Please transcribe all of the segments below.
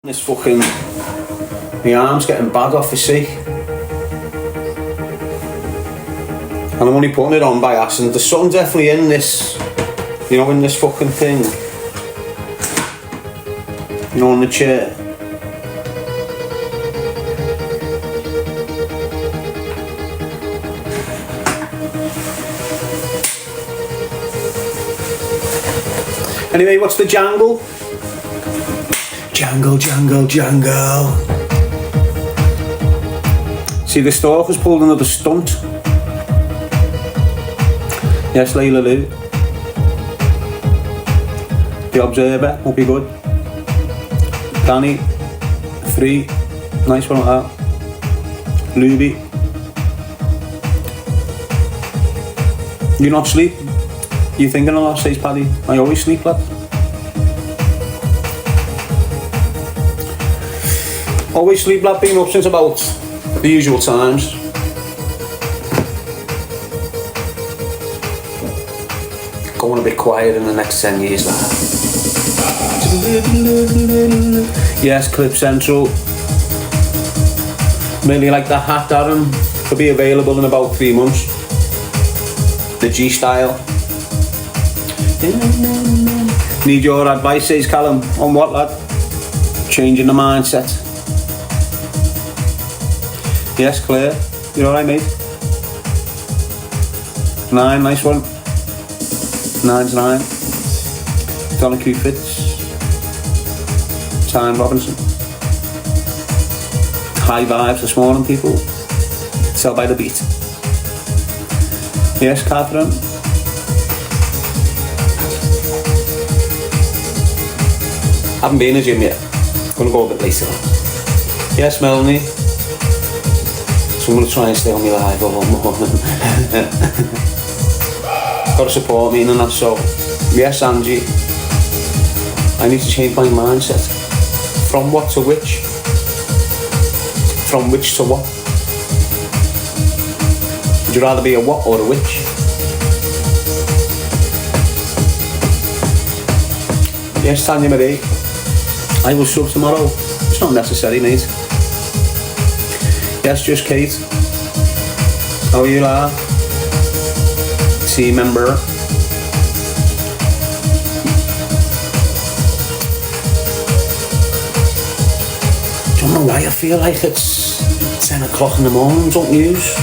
This fucking, my arm's getting bad off, you see, and I'm only putting it on by accident. There's something definitely in this, you know, in this fucking thing, you know, in the chair. Anyway, what's the jangle? Jangle, jangle, jangle. See, the stalker's pulled another stunt. Yes, Layla Lou. The Observer will be good. Danny, 3. Nice one like that. Luby. You not sleep? You thinking a lot, says Paddy? I always sleep, lad. Always sleep, lad, been up since about the usual times. Going a bit quiet in the next 10 years, lad. Yes, Clip Central. Really like the hat, Darren. Could be available in about 3 months. The G style. Need your advice, says Callum. On what, lad? Changing the mindset. Yes, Claire. You alright, mate? 9, nice one. 9's 9. Donahue Fitz. Tyne Robinson. High vibes this morning, people. Sell by the beat. Yes, Catherine. Haven't been in the gym yet. Gonna go a bit later on. Yes, Melanie. So I'm going to try and stay on my live all morning. Got to support me and that, so yes, Angie, I need to change my mindset. From what to which? From which to what? Would you rather be a what or a which? Yes, Tanya Marie, I will sub tomorrow. It's not necessary, mate. Yes, just Kate. How are you, lad? Team member. Don't know why I feel like it's 10 o'clock in the morning, don't use.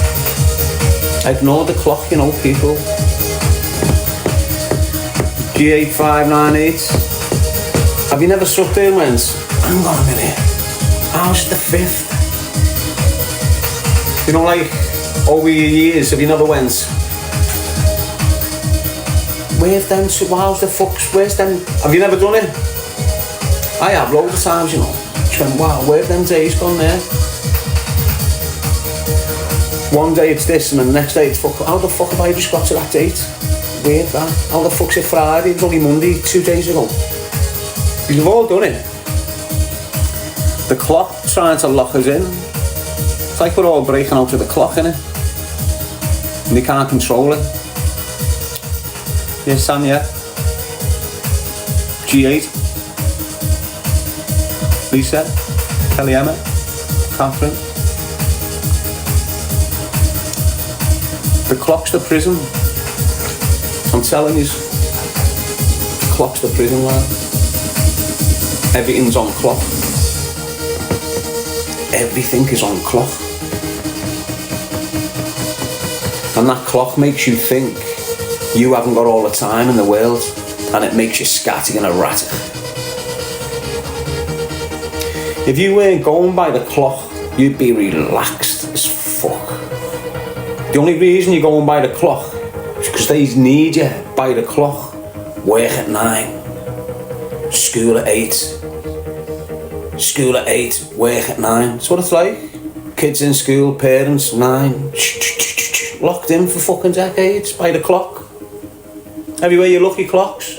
Ignore the clock, you know, people. G8598. Have you never sat there and went, hang on a minute, how's the 5th? You know, like, over your years, have you never went, where's them, how's the fucks, where's them, have you never done it? I have loads of times, you know. Just went, wow, where've them days gone there? One day it's this, and the next day it's fuck, how the fuck have I just got to that date? Weird that. How the fuck's it Friday? It was only Monday, 2 days ago. You've all done it. The clock trying to lock us in. It's like we're all breaking out of the clock, innit? And we can't control it. Yes, Tanya. G8. Lisa. Kelly Emma. Catherine. The clock's the prison. I'm telling you. The clock's the prison, lad. Everything's on clock. Everything is on clock. And that clock makes you think you haven't got all the time in the world, and it makes you scatty and erratic. If you weren't going by the clock, you'd be relaxed as fuck. The only reason you're going by the clock is because they need you by the clock. Work at 9, school at 8, school at 8, work at 9. That's what it's like. Kids in school, parents, 9. Locked in for fucking decades by the clock. Everywhere you look, your clocks.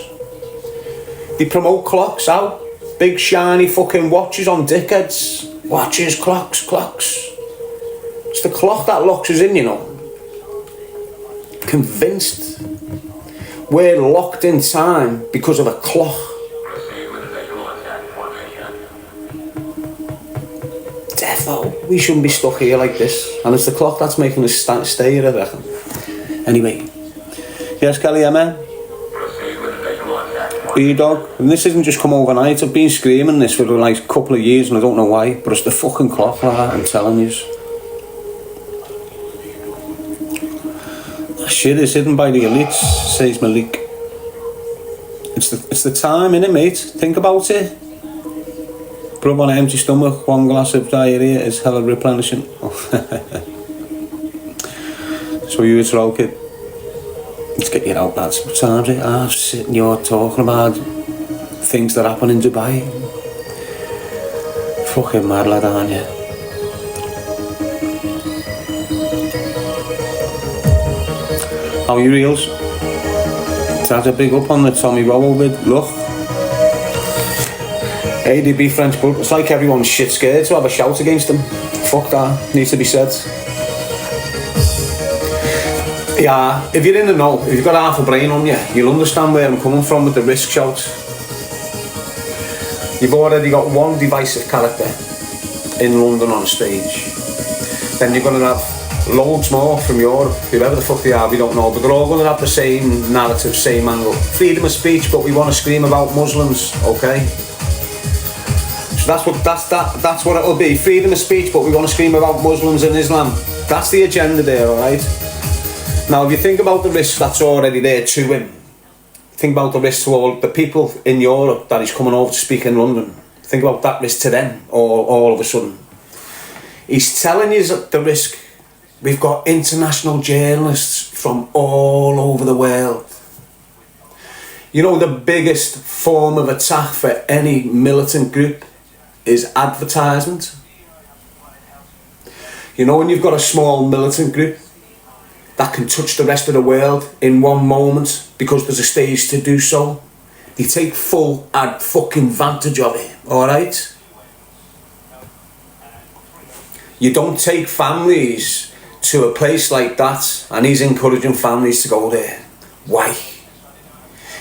They promote clocks out. Big shiny fucking watches on dickheads. Watches, clocks, clocks. It's the clock that locks us in, you know. Convinced we're locked in time because of a clock. defo, we shouldn't be stuck here like this. And it's the clock that's making us stay here, I reckon. Anyway. Yes, Kelly, yeah, man? B-Dog. And this isn't just come overnight. I've been screaming this for like a couple of years and I don't know why, but it's the fucking clock, like, I'm telling you. Shit is hidden by the elites, says Malik. It's the time, innit, mate? Think about it. Put up on an empty stomach, one glass of diarrhea is hella replenishing. So you it's all, kid. Let's get you out, lads. What time's it? I'm sitting here talking about things that happen in Dubai. Fucking mad lad, aren't you? How are you, reels? That's a big up on the Tommy Rowell vid. Look. ADB French book. It's like everyone's shit scared to have a shout against them. Fuck that. Needs to be said. Yeah, if you're in the know, if you've got half a brain on you, you'll understand where I'm coming from with the risk shout. You've already got one divisive character in London on stage. Then you're going to have loads more from Europe, whoever the fuck they are, we don't know, but they're all going to have the same narrative, same angle. Freedom of speech, but we want to scream about Muslims, okay? So that's what it'll be. Freedom of speech, but we want to scream about Muslims and Islam. That's the agenda there, alright? Now, if you think about the risk that's already there to him, think about the risk to all the people in Europe that he's coming over to speak in London. Think about that risk to them, all of a sudden. He's telling you the risk. We've got international journalists from all over the world. You know, the biggest form of attack for any militant group is advertisement. You know, when you've got a small militant group that can touch the rest of the world in one moment because there's a stage to do so, they take full fucking advantage of it, alright? You don't take families to a place like that, and he's encouraging families to go there. Why?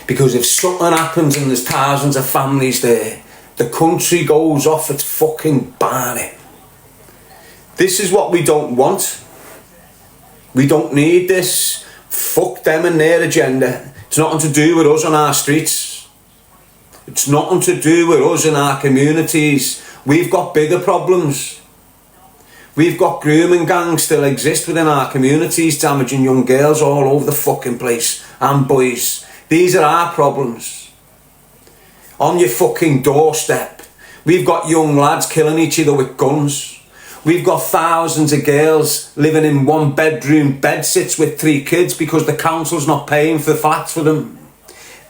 Because if something happens and there's thousands of families there, the country goes off its fucking barney. This is what we don't want. We don't need this. Fuck them and their agenda. It's nothing to do with us on our streets. It's nothing to do with us in our communities. We've got bigger problems. We've got grooming gangs still exist within our communities, damaging young girls all over the fucking place, and boys. These are our problems. On your fucking doorstep, we've got young lads killing each other with guns. We've got thousands of girls living in one bedroom bedsits with 3 kids because the council's not paying for flats for them.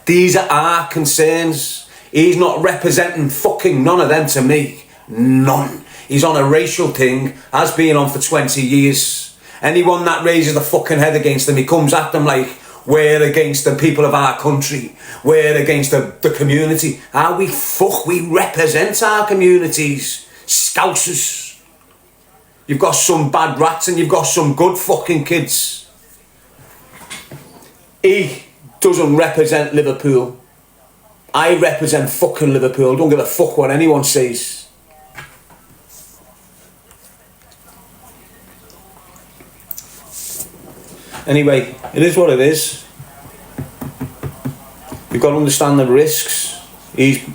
These are our concerns. He's not representing fucking none of them to me. None. He's on a racial thing, has been on for 20 years. Anyone that raises the fucking head against them, he comes at them like, we're against the people of our country. We're against the community. We represent our communities. Scousers. You've got some bad rats and you've got some good fucking kids. He doesn't represent Liverpool. I represent fucking Liverpool. Don't give a fuck what anyone says. Anyway, it is what it is. You've got to understand the risks.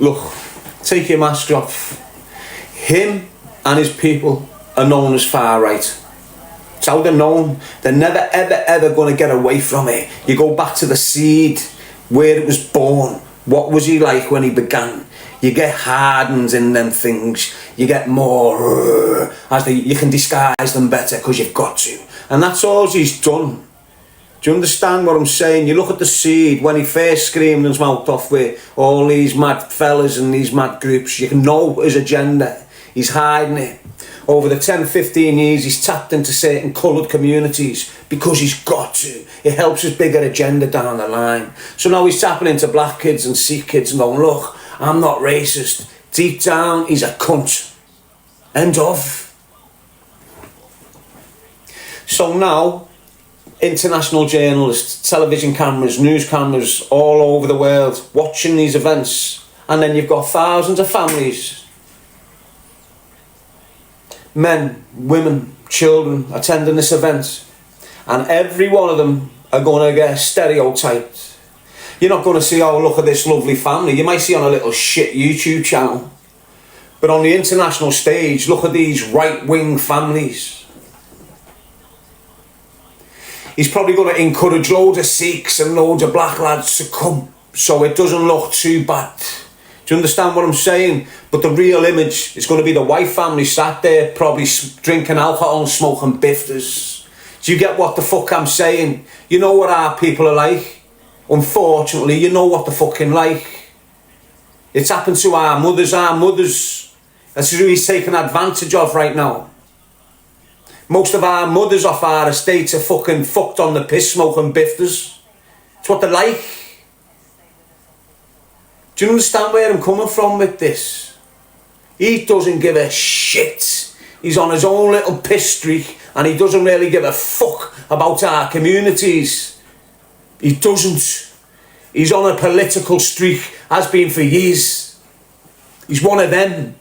Look, take your mask off. Him and his people are known as far right. It's how they're known. They're never ever ever going to get away from it. You go back to the seed, where it was born. What was he like when he began? You get hardens in them things. You get more, you can disguise them better because you've got to. And that's all he's done. Do you understand what I'm saying? You look at the seed when he first screamed his mouth off with all these mad fellas and these mad groups. You can know his agenda. He's hiding it. Over the 10-15 years he's tapped into certain coloured communities because he's got to. It helps his bigger agenda down the line. So now he's tapping into black kids and Sikh kids and going, look, I'm not racist. Deep down he's a cunt. End of. So now international journalists, television cameras, news cameras all over the world watching these events, and then you've got thousands of families men, women, children attending this event, and every one of them are going to get stereotyped. You're not going to see, oh, look at this lovely family. You might see on a little shit YouTube channel. But on the international stage, look at these right-wing families. He's probably going to encourage loads of Sikhs and loads of black lads to come, so it doesn't look too bad. Do you understand what I'm saying? But the real image is going to be the white family sat there, probably drinking alcohol and smoking bifters. Do you get what the fuck I'm saying? You know what our people are like. Unfortunately, you know what they're fucking like. It's happened to our mothers. That's who he's taking advantage of right now. Most of our mothers off our estates are fucking fucked on the piss smoking bifters. It's what they're like. Do you understand where I'm coming from with this? He doesn't give a shit. He's on his own little piss streak and he doesn't really give a fuck about our communities. He doesn't. He's on a political streak, has been for years. He's one of them.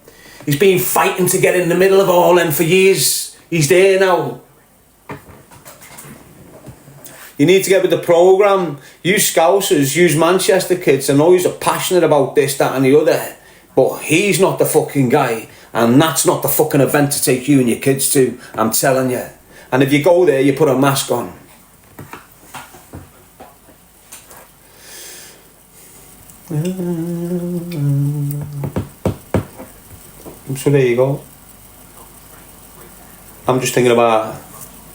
He's been fighting to get in the middle of all them for years. He's there now. You need to get with the programme. You Scousers, you Manchester kids, I know you're passionate about this, that and the other, but he's not the fucking guy, and that's not the fucking event to take you and your kids to, I'm telling you. And if you go there, you put a mask on. So there you go. I'm just thinking about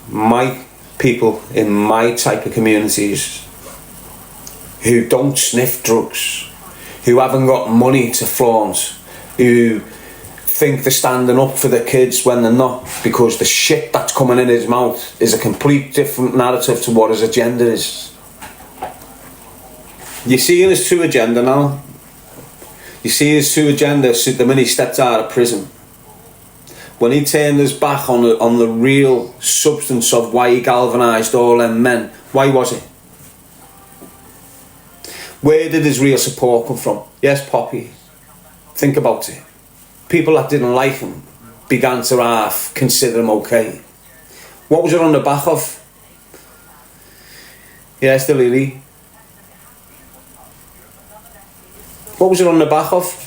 my people in my type of communities who don't sniff drugs, who haven't got money to flaunt, who think they're standing up for the kids when they're not, because the shit that's coming in his mouth is a complete different narrative to what his agenda is. You see his true agenda now. You see his true agenda the minute he stepped out of prison. When he turned his back on the real substance of why he galvanised all them men. Why was it? Where did his real support come from? Yes, Poppy. Think about it. People that didn't like him began to half consider him okay. What was it on the back of? Yes, the Lily. What was it on the back of?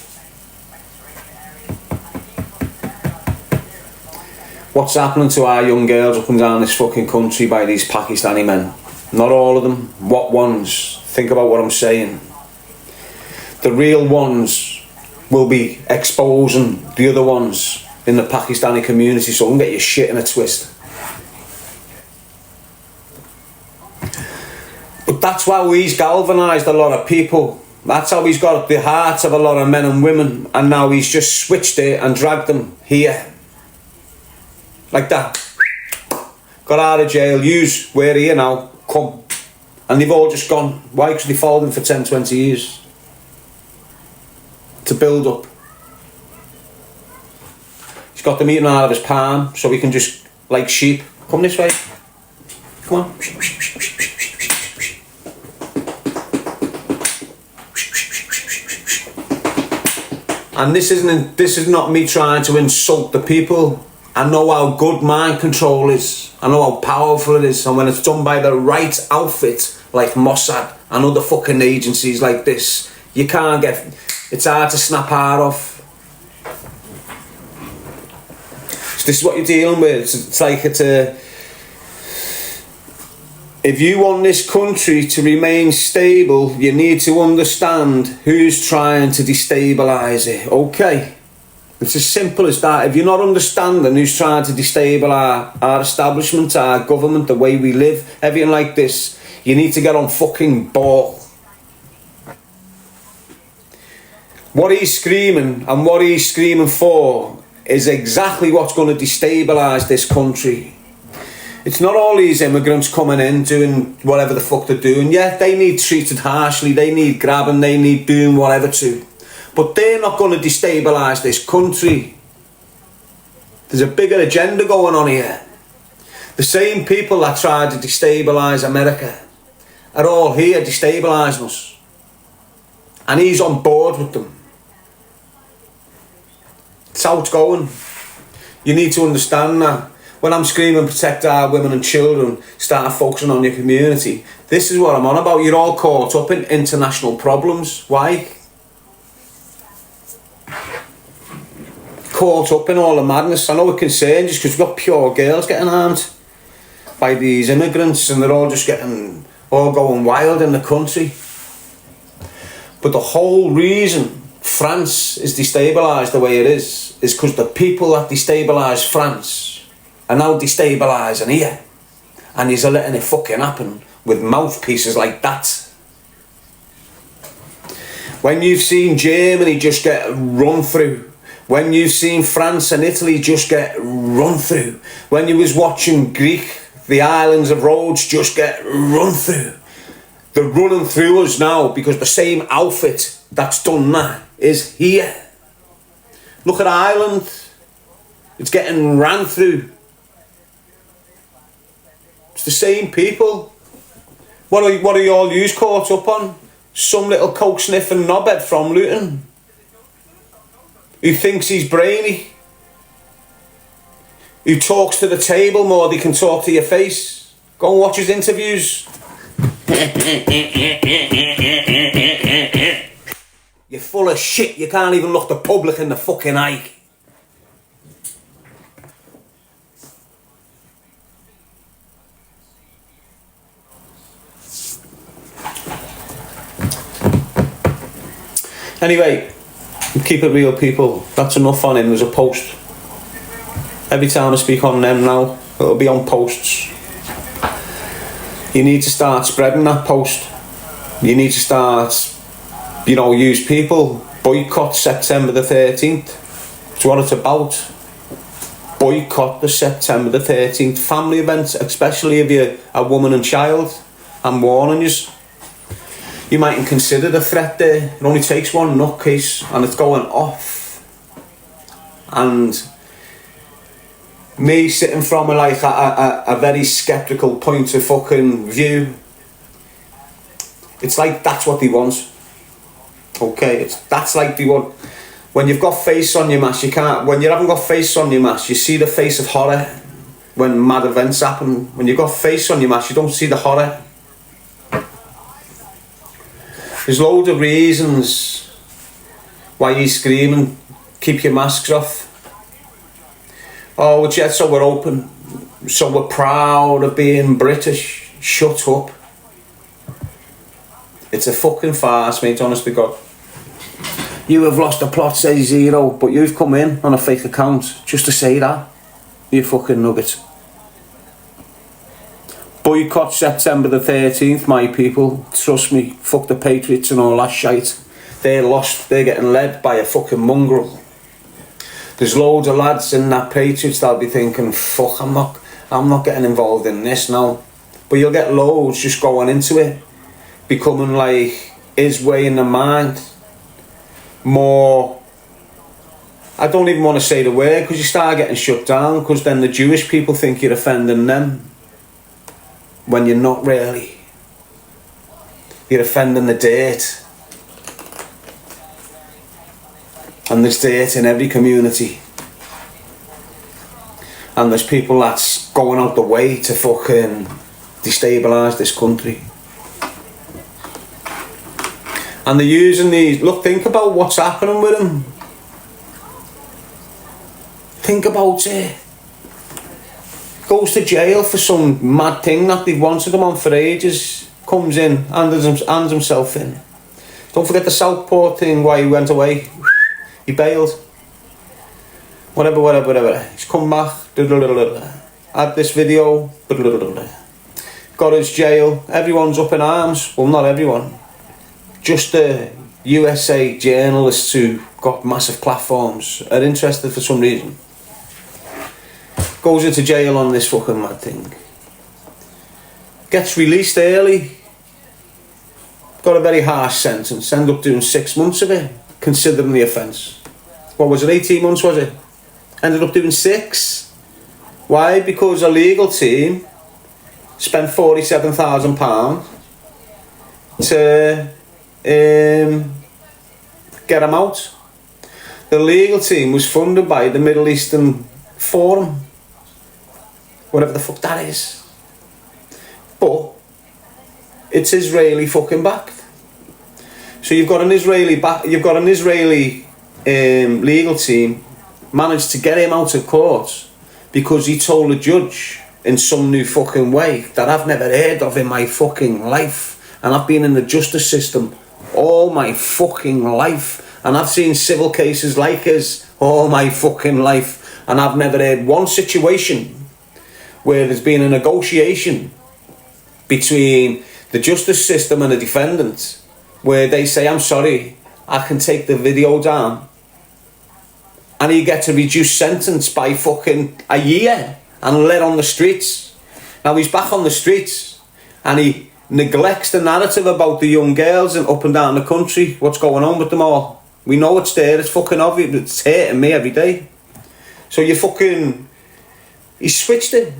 What's happening to our young girls up and down this fucking country by these Pakistani men? Not all of them. What ones? Think about what I'm saying. The real ones will be exposing the other ones in the Pakistani community, so don't get your shit in a twist. But that's why he's galvanised a lot of people. That's how he's got the hearts of a lot of men and women, and now he's just switched it and dragged them here. Like that. Got out of jail, yous, we're here now, come. And they've all just gone. Why? Because they followed him for 10, 20 years. To build up. He's got them eating out of his palm, so he can just, like sheep, come this way. Come on. And this is not me trying to insult the people. I know how good mind control is. I know how powerful it is. And when it's done by the right outfit, like Mossad and other fucking agencies like this, you can't get... It's hard to snap out off. So this is what you're dealing with. It's like it's a... If you want this country to remain stable, you need to understand who's trying to destabilise it, okay? It's as simple as that. If you're not understanding who's trying to destabilise our establishment, our government, the way we live, everything like this, you need to get on fucking board. What he's screaming and what he's screaming for is exactly what's going to destabilise this country. It's not all these immigrants coming in doing whatever the fuck they're doing. Yeah, they need treated harshly, they need grabbing, they need doing whatever to. But they're not going to destabilise this country. There's a bigger agenda going on here. The same people that tried to destabilise America are all here destabilising us. And he's on board with them. That's how it's going. You need to understand that. When I'm screaming protect our women and children, start focusing on your community, this is what I'm on about. You're all caught up in international problems. Why? Caught up in all the madness. I know it concerns just because we've got pure girls getting armed by these immigrants and they're all just all going wild in the country. But the whole reason France is destabilised the way it is because the people that destabilise France are now destabilising here. And you're letting it fucking happen with mouthpieces like that. When you've seen Germany just get run through, when you've seen France and Italy just get run through, when you was watching Greek, the islands of Rhodes just get run through, they're running through us now because the same outfit that's done that is here. Look at Ireland, it's getting ran through. It's the same people. What are you all yous caught up on? Some little coke sniffing knobhead from Luton who thinks he's brainy, who talks to the table more than he can talk to your face. Go and watch his interviews. You're full of shit. You can't even look the public in the fucking eye. Anyway, keep it real, people. That's enough on him. There's a post. Every time I speak on them now, it'll be on posts. You need to start spreading that post. You need to start, use people. Boycott September the 13th. It's what it's about. Boycott the September the 13th. Family events, especially if you're a woman and child. I'm warning you. You mightn't consider the threat there. It only takes one nutcase and it's going off. And me sitting from a very sceptical point of fucking view, it's like that's what they want. Okay, that's like they want. When you've got face on your mask, you can't. When you haven't got face on your mask, you see the face of horror. When mad events happen, when you've got face on your mask, you don't see the horror. There's loads of reasons why you're screaming, keep your masks off. Oh, it's yet so we're open, so we're proud of being British. Shut up. It's a fucking farce, mate, honest to God. You have lost the plot, say zero, but you've come in on a fake account just to say that. You fucking nugget. Boycott September the 13th, my people. Trust me, fuck the Patriots and all that shite. They're lost, they're getting led by a fucking mongrel. There's loads of lads in that Patriots that'll be thinking, fuck, I'm not getting involved in this now. But you'll get loads just going into it, becoming like his way in the mind. More, I don't even want to say the word because you start getting shut down, because then the Jewish people think you're offending them. When you're not really. You're offending the dirt. And there's dirt in every community. And there's people that's going out the way to fucking destabilise this country. And they're using these. Look, think about what's happening with them. Think about it. Goes to jail for some mad thing that they've wanted him on for ages. Comes in, hands himself in. Don't forget the Southport thing, why he went away. He bailed. Whatever. He's come back. Had this video. Got his jail. Everyone's up in arms. Well, not everyone. Just the USA journalists who got massive platforms are interested for some reason. Goes into jail on this fucking mad thing. Gets released early. Got a very harsh sentence. Ended up doing 6 months of it, considering the offence. What was it, 18 months was it? Ended up doing 6. Why? Because a legal team spent £47,000 to get him out. The legal team was funded by the Middle Eastern forum, whatever the fuck that is. But it's Israeli fucking backed. So you've got an Israeli legal team managed to get him out of court because he told a judge in some new fucking way that I've never heard of in my fucking life. And I've been in the justice system all my fucking life. And I've seen civil cases like his all my fucking life. And I've never heard one situation where there's been a negotiation between the justice system and the defendant where they say, I'm sorry, I can take the video down. And he gets a reduced sentence by fucking a year and let on the streets. Now he's back on the streets and he neglects the narrative about the young girls and up and down the country, what's going on with them all. We know it's there, it's fucking obvious, it's hurting me every day. So he's switched it.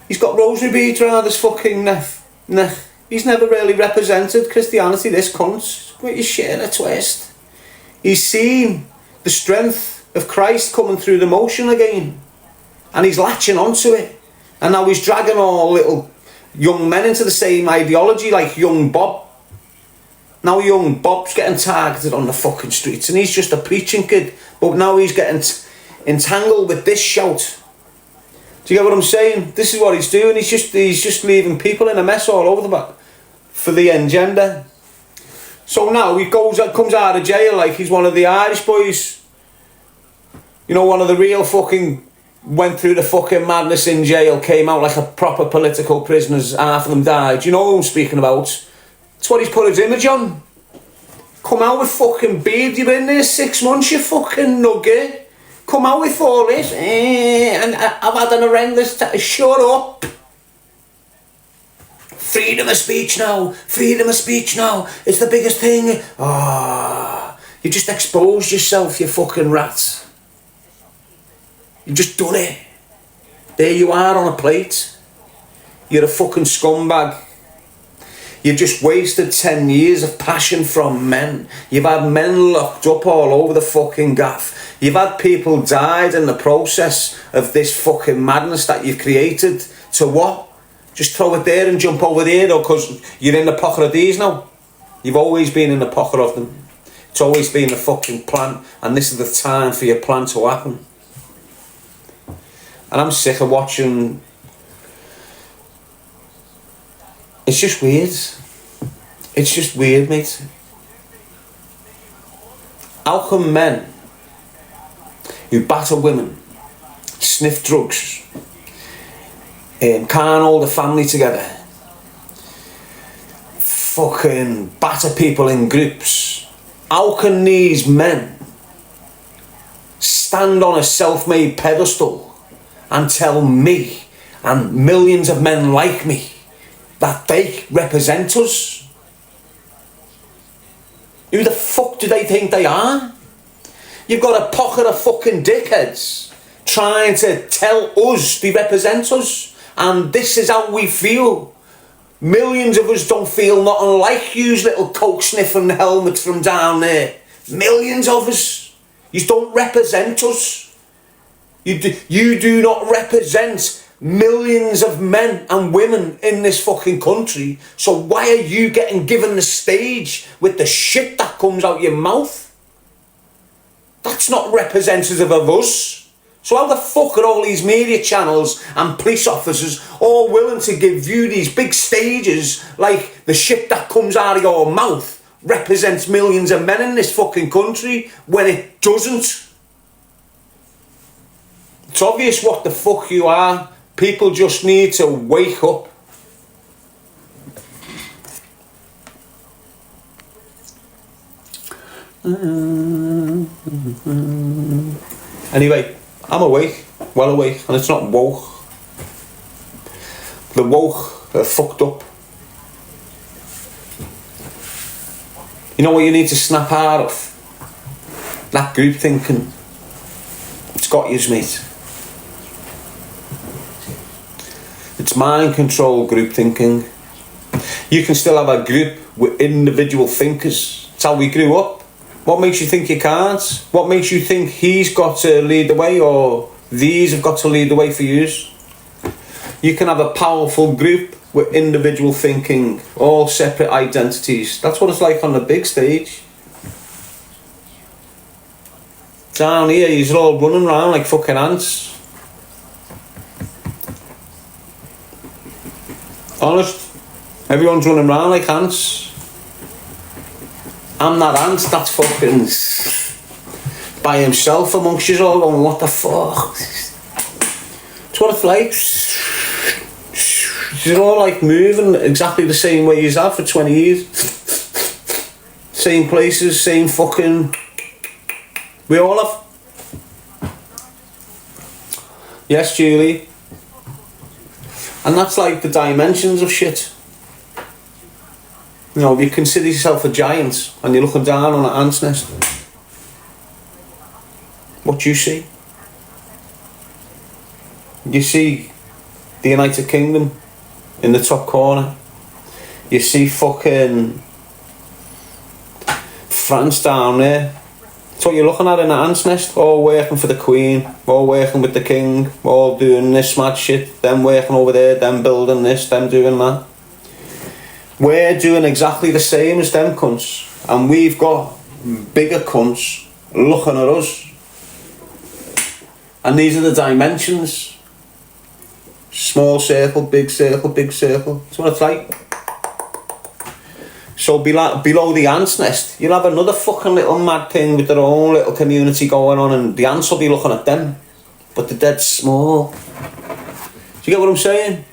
He's got rosary beads around his fucking neck. He's never really represented Christianity, this cunt. With your shit in a twist. He's seen the strength of Christ coming through the motion again. And he's latching onto it. And now he's dragging all little young men into the same ideology like young Bob. Now young Bob's getting targeted on the fucking streets and he's just a preaching kid. But now he's getting entangled with this shout. Do you get what I'm saying? This is what he's doing. He's just leaving people in a mess all over the back for the agenda. So now he comes out of jail like he's one of the Irish boys. You know, one of the real fucking went through the fucking madness in jail, came out like a proper political prisoners, half of them died. You know who I'm speaking about? That's what he's put his image on. Come out with fucking beard, you're in there 6 months, you fucking nugget. Come out with all this, and I've had an horrendous shut up. Freedom of speech now, freedom of speech now, it's the biggest thing. You just exposed yourself, you fucking rat. You've just done it. There you are on a plate. You're a fucking scumbag. You've just wasted 10 years of passion from men. You've had men locked up all over the fucking gaff. You've had people died in the process of this fucking madness that you've created. To what? Just throw it there and jump over there, though, because you're in the pocket of these now. You've always been in the pocket of them. It's always been the fucking plan, and this is the time for your plan to happen. And I'm sick of watching. It's just weird. It's just weird, mate. How come men who batter women, sniff drugs, can't hold a family together, fucking batter people in groups, how can these men stand on a self-made pedestal and tell me and millions of men like me that they represent us? Who the fuck do they think they are? You've got a pocket of fucking dickheads trying to tell us they represent us, and this is how we feel. Millions of us don't feel nothing like you little coke sniffing helmets from down there. Millions of us. You don't represent us. You do not represent millions of men and women in this fucking country. So why are you getting given the stage with the shit that comes out your mouth? That's not representative of us. So how the fuck are all these media channels and police officers all willing to give you these big stages like the shit that comes out of your mouth represents millions of men in this fucking country when it doesn't? It's obvious what the fuck you are. People just need to wake up. Anyway, I'm awake, well awake, and it's not woke. The woke are fucked up. You know what you need to snap out of? That group thinking. It's got yous, mate. It's mind control group thinking. You can still have a group with individual thinkers. It's how we grew up. What makes you think you can't? What makes you think he's got to lead the way, or These have got to lead the way for yous. You can have a powerful group with individual thinking, all separate identities. That's what it's like on the big stage. Down here, you're all running around like fucking ants. Honest, everyone's running around like ants. I'm that ant that's fucking by himself amongst you all going, what the fuck? It's what it's like. You're all like moving exactly the same way you have for 20 years. Same places, same fucking... We all have. Yes, Julie. And that's like the dimensions of shit. You know, if you consider yourself a giant and you're looking down on an ant's nest, what do you see? You see the United Kingdom in the top corner. You see fucking France down there. That's what you're looking at in an ant's nest. All working for the Queen, all working with the King, all doing this mad shit, them working over there, them building this, them doing that. We're doing exactly the same as them cunts, and we've got bigger cunts looking at us. And these are the dimensions. Small circle, big circle, big circle. That's what it's like. So below the ant's nest, you'll have another fucking little mad thing with their own little community going on, and the ants will be looking at them, but they're dead small. Do you get what I'm saying?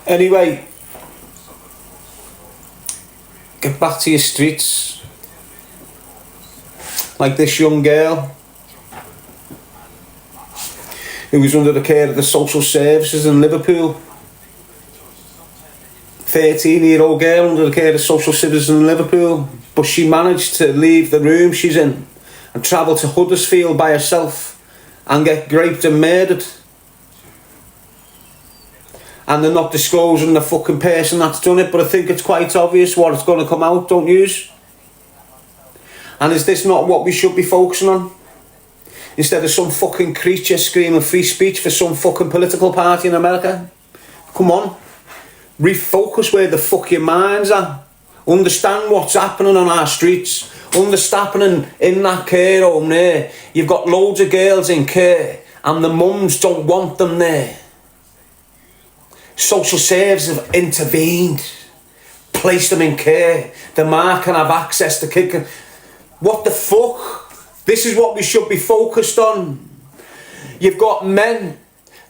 Anyway, get back to your streets. Like this young girl who was under the care of the social services in Liverpool. 13-year-old girl under the care of social services in Liverpool, but she managed to leave the room she's in and travel to Huddersfield by herself and get raped and murdered. And they're not disclosing the fucking person that's done it, but I think it's quite obvious what's going to come out, don't yous? And is this not what we should be focusing on? Instead of some fucking creature screaming free speech for some fucking political party in America? Come on. Refocus where the fuck your minds are. Understand what's happening on our streets. Understand happening in that care home there. You've got loads of girls in care and the mums don't want them there. Social services have intervened, placed them in care. The man can have access to kick. What the fuck? This is what we should be focused on. You've got men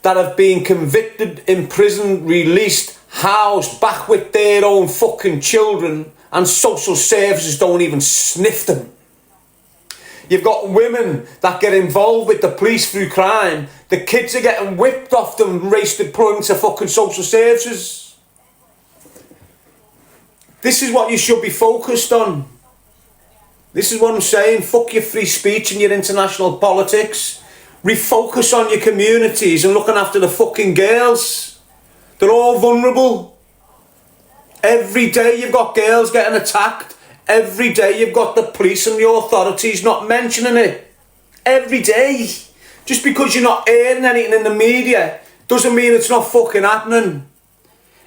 that have been convicted, imprisoned, released, housed, back with their own fucking children, and social services don't even sniff them. You've got women that get involved with the police through crime. The kids are getting whipped off them, raced and put into fucking social services. This is what you should be focused on. This is what I'm saying. Fuck your free speech and your international politics. Refocus on your communities and looking after the fucking girls. They're all vulnerable. Every day you've got girls getting attacked. Every day you've got the police and the authorities not mentioning it. Every day. Just because you're not hearing anything in the media doesn't mean it's not fucking happening.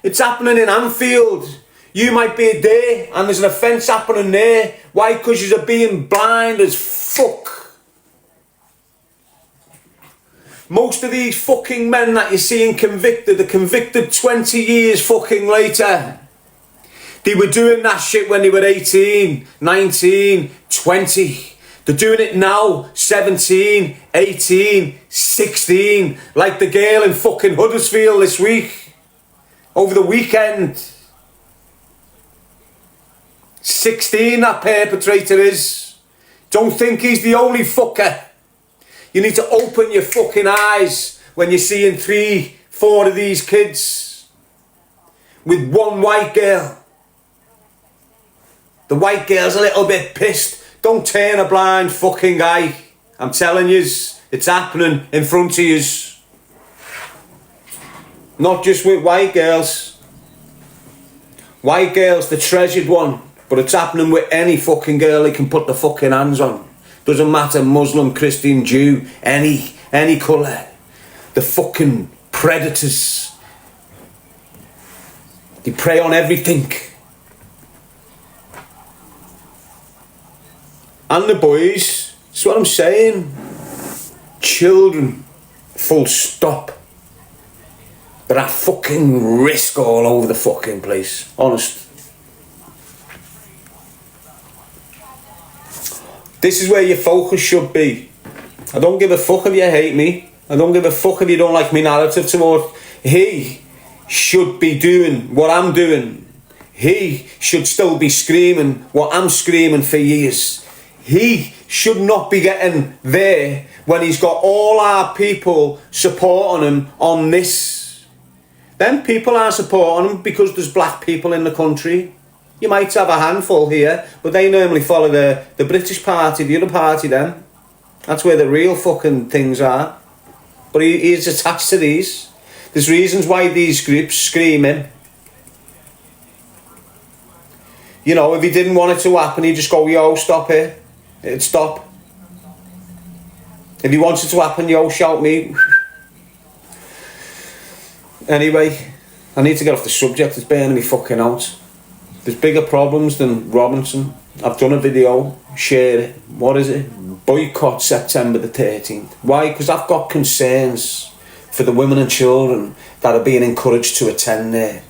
It's happening in Anfield. You might be there and there's an offence happening there. Why? Because you're being blind as fuck. Most of these fucking men that you're seeing convicted are convicted 20 years fucking later. They were doing that shit when they were 18, 19, 20. They're doing it now, 17, 18, 16. Like the girl in fucking Huddersfield this week. Over the weekend. 16 that perpetrator is. Don't think he's the only fucker. You need to open your fucking eyes when you're seeing 3, 4 of these kids. With one white girl. The white girl's a little bit pissed. Don't turn a blind fucking eye. I'm telling yous, it's happening in front of yous. Not just with white girls. White girl's the treasured one, but it's happening with any fucking girl they can put the fucking hands on. Doesn't matter, Muslim, Christian, Jew, any colour. The fucking predators. They prey on everything. And the boys, that's what I'm saying. Children, full stop. They're at fucking risk all over the fucking place. Honest. This is where your focus should be. I don't give a fuck if you hate me. I don't give a fuck if you don't like my narrative towards. He should be doing what I'm doing. He should still be screaming what I'm screaming for years. He should not be getting there when he's got all our people supporting him on this. Them people are supporting him because there's black people in the country. You might have a handful here, but they normally follow the British party, the other party then. That's where the real fucking things are. But he's attached to these. There's reasons why these groups scream him. You know, if he didn't want it to happen, he'd just go, yo, stop here. It'd stop. If he wants it to happen, yo, shout me. Anyway, I need to get off the subject. It's burning me fucking out. There's bigger problems than Robinson. I've done a video, share it. What is it? Boycott September the 13th. Why? Because I've got concerns for the women and children that are being encouraged to attend there.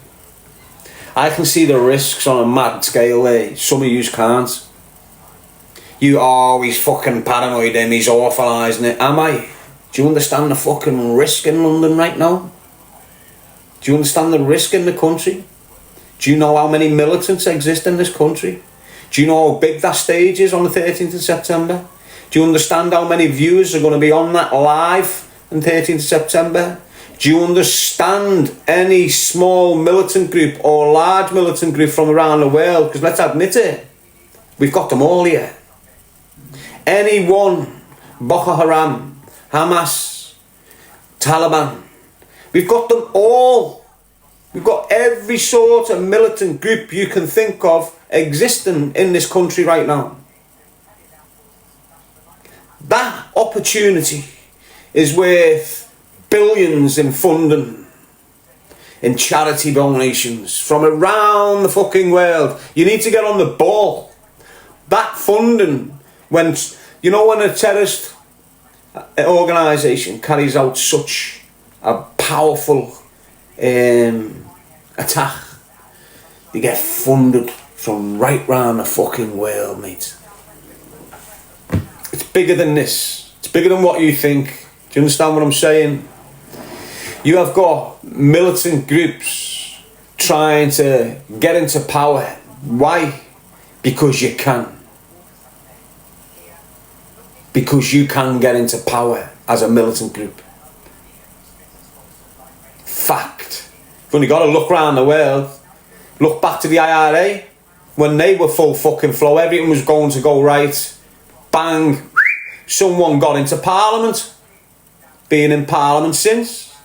I can see the risks on a mad scale there. Some of yous can't. You always fucking paranoid him, he's awfulising it. Am I? Do you understand the fucking risk in London right now? Do you understand the risk in the country? Do you know how many militants exist in this country? Do you know how big that stage is on the 13th of September? Do you understand how many viewers are going to be on that live on 13th of September? Do you understand any small militant group or large militant group from around the world? Because let's admit it, we've got them all here. Anyone, Boko Haram, Hamas, Taliban, we've got them all. We've got every sort of militant group you can think of existing in this country right now. That opportunity is worth billions in funding, in charity donations from around the fucking world. You need to get on the ball. That funding, when a terrorist organisation carries out such a powerful attack, they get funded from right round the fucking world, mate. It's bigger than this. It's bigger than what you think. Do you understand what I'm saying? You have got militant groups trying to get into power. Why? Because you can. Because you can get into power as a militant group. Fact. You've only got to look around the world. Look back to the IRA. When they were full fucking flow, everything was going to go right. Bang. Someone got into Parliament. Been in Parliament since.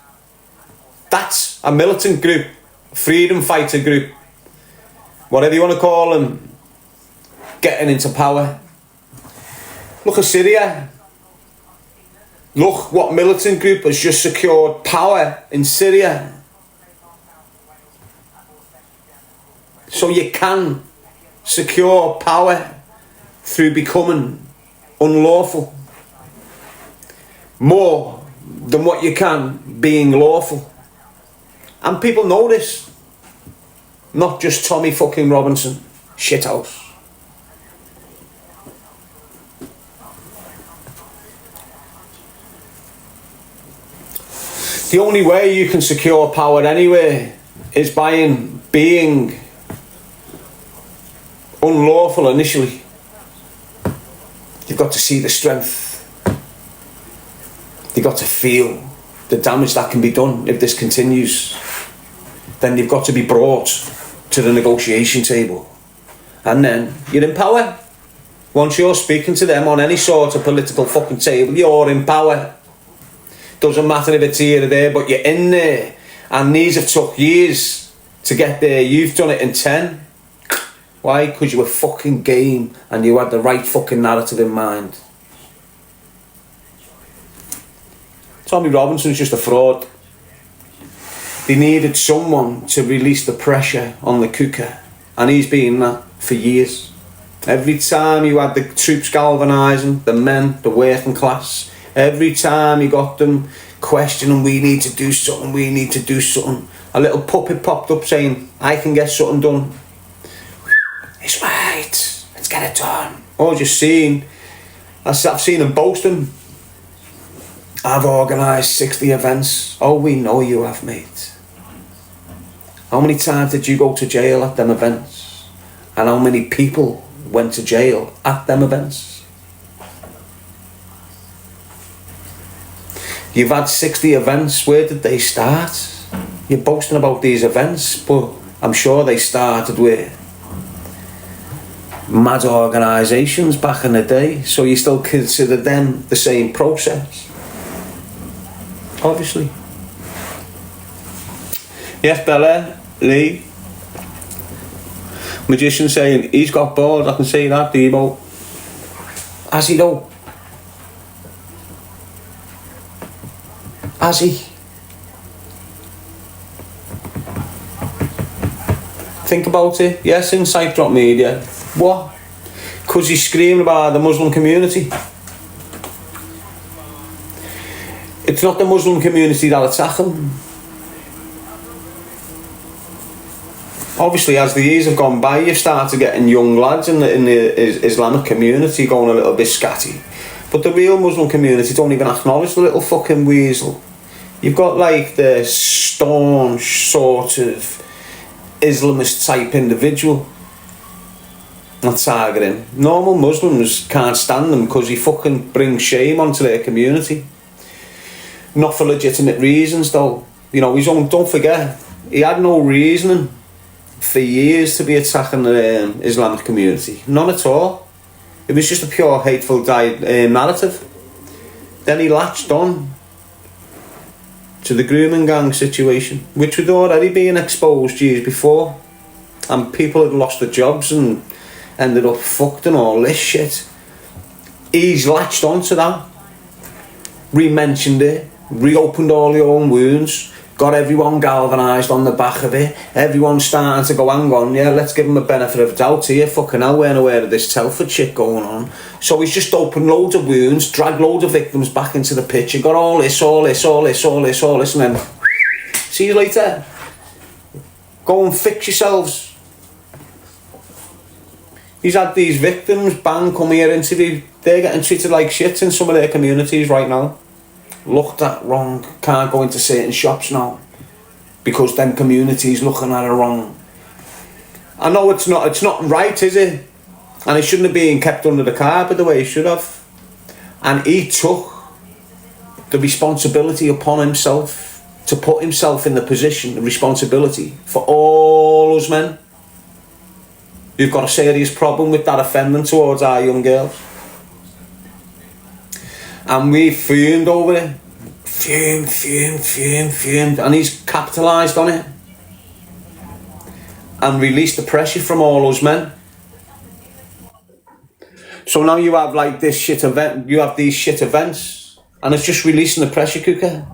That's a militant group. A freedom fighter group. Whatever you want to call them. Getting into power. Look at Syria. Look what militant group has just secured power in Syria. So you can secure power through becoming unlawful. More than what you can being lawful. And people know this. Not just Tommy fucking Robinson. Shithouse. The only way you can secure power anyway is by being unlawful initially. You've got to see the strength. You've got to feel the damage that can be done if this continues. Then you've got to be brought to the negotiation table. And then you're in power. Once you're speaking to them on any sort of political fucking table, you're in power. Doesn't matter if it's here or there, but you're in there. And these have took years to get there. You've done it in 10. Why? Because you were fucking game and you had the right fucking narrative in mind. Tommy Robinson's just a fraud. They needed someone to release the pressure on the cooker, and he's been that for years. Every time you had the troops galvanising, the men, the working class, every time you got them questioning, we need to do something, we need to do something, a little puppet popped up saying, I can get something done. It's right, let's get it done. Or just seeing, I've seen them boasting, I've organised 60 events. Oh, we know you have, mate. How many times did you go to jail at them events? And how many people went to jail at them events? You've had 60 events. Where did they start? You're boasting about these events, but I'm sure they started with mad organisations back in the day, so you still consider them the same process? Obviously. Yes, Bella, Lee. Magician saying, he's got bored, I can see that, Debo. Has he though? Has he? Think about it. Yes, Insight Drop Media. What? Because he's screaming about the Muslim community. It's not the Muslim community that attack him. Obviously, as the years have gone by, you've started getting young lads in the Islamic community going a little bit scatty. But the real Muslim community don't even acknowledge the little fucking weasel. You've got like the staunch sort of Islamist type individual. Not targeting. Normal Muslims can't stand them because he fucking brings shame onto their community. Not for legitimate reasons though. You know, don't forget, he had no reasoning for years to be attacking the Islamic community. None at all. It was just a pure hateful narrative. Then he latched on to the grooming gang situation, which was already being exposed years before, and people had lost their jobs and ended up fucked and all this shit. He's latched on to that, re-mentioned it, reopened all your own wounds, got everyone galvanised on the back of it. Everyone's starting to go, hang on, yeah, let's give him a benefit of doubt here. Fucking hell, we're aware of this Telford shit going on. So he's just opened loads of wounds, dragged loads of victims back into the picture, got all this, and then see you later. Go and fix yourselves. He's had these victims, bang, come here, interview. They're getting treated like shit in some of their communities right now. Looked at wrong, can't go into certain shops now because them communities looking at it wrong. I know it's not right, is it? And it shouldn't have been kept under the carpet the way it should have. And he took the responsibility upon himself to put himself in the position, the responsibility for all those men who've got a serious problem with that offending towards our young girls. And we fumed over it. Fumed. And he's capitalised on it. And released the pressure from all those men. So now you have like this shit event, you have these shit events, and it's just releasing the pressure cooker.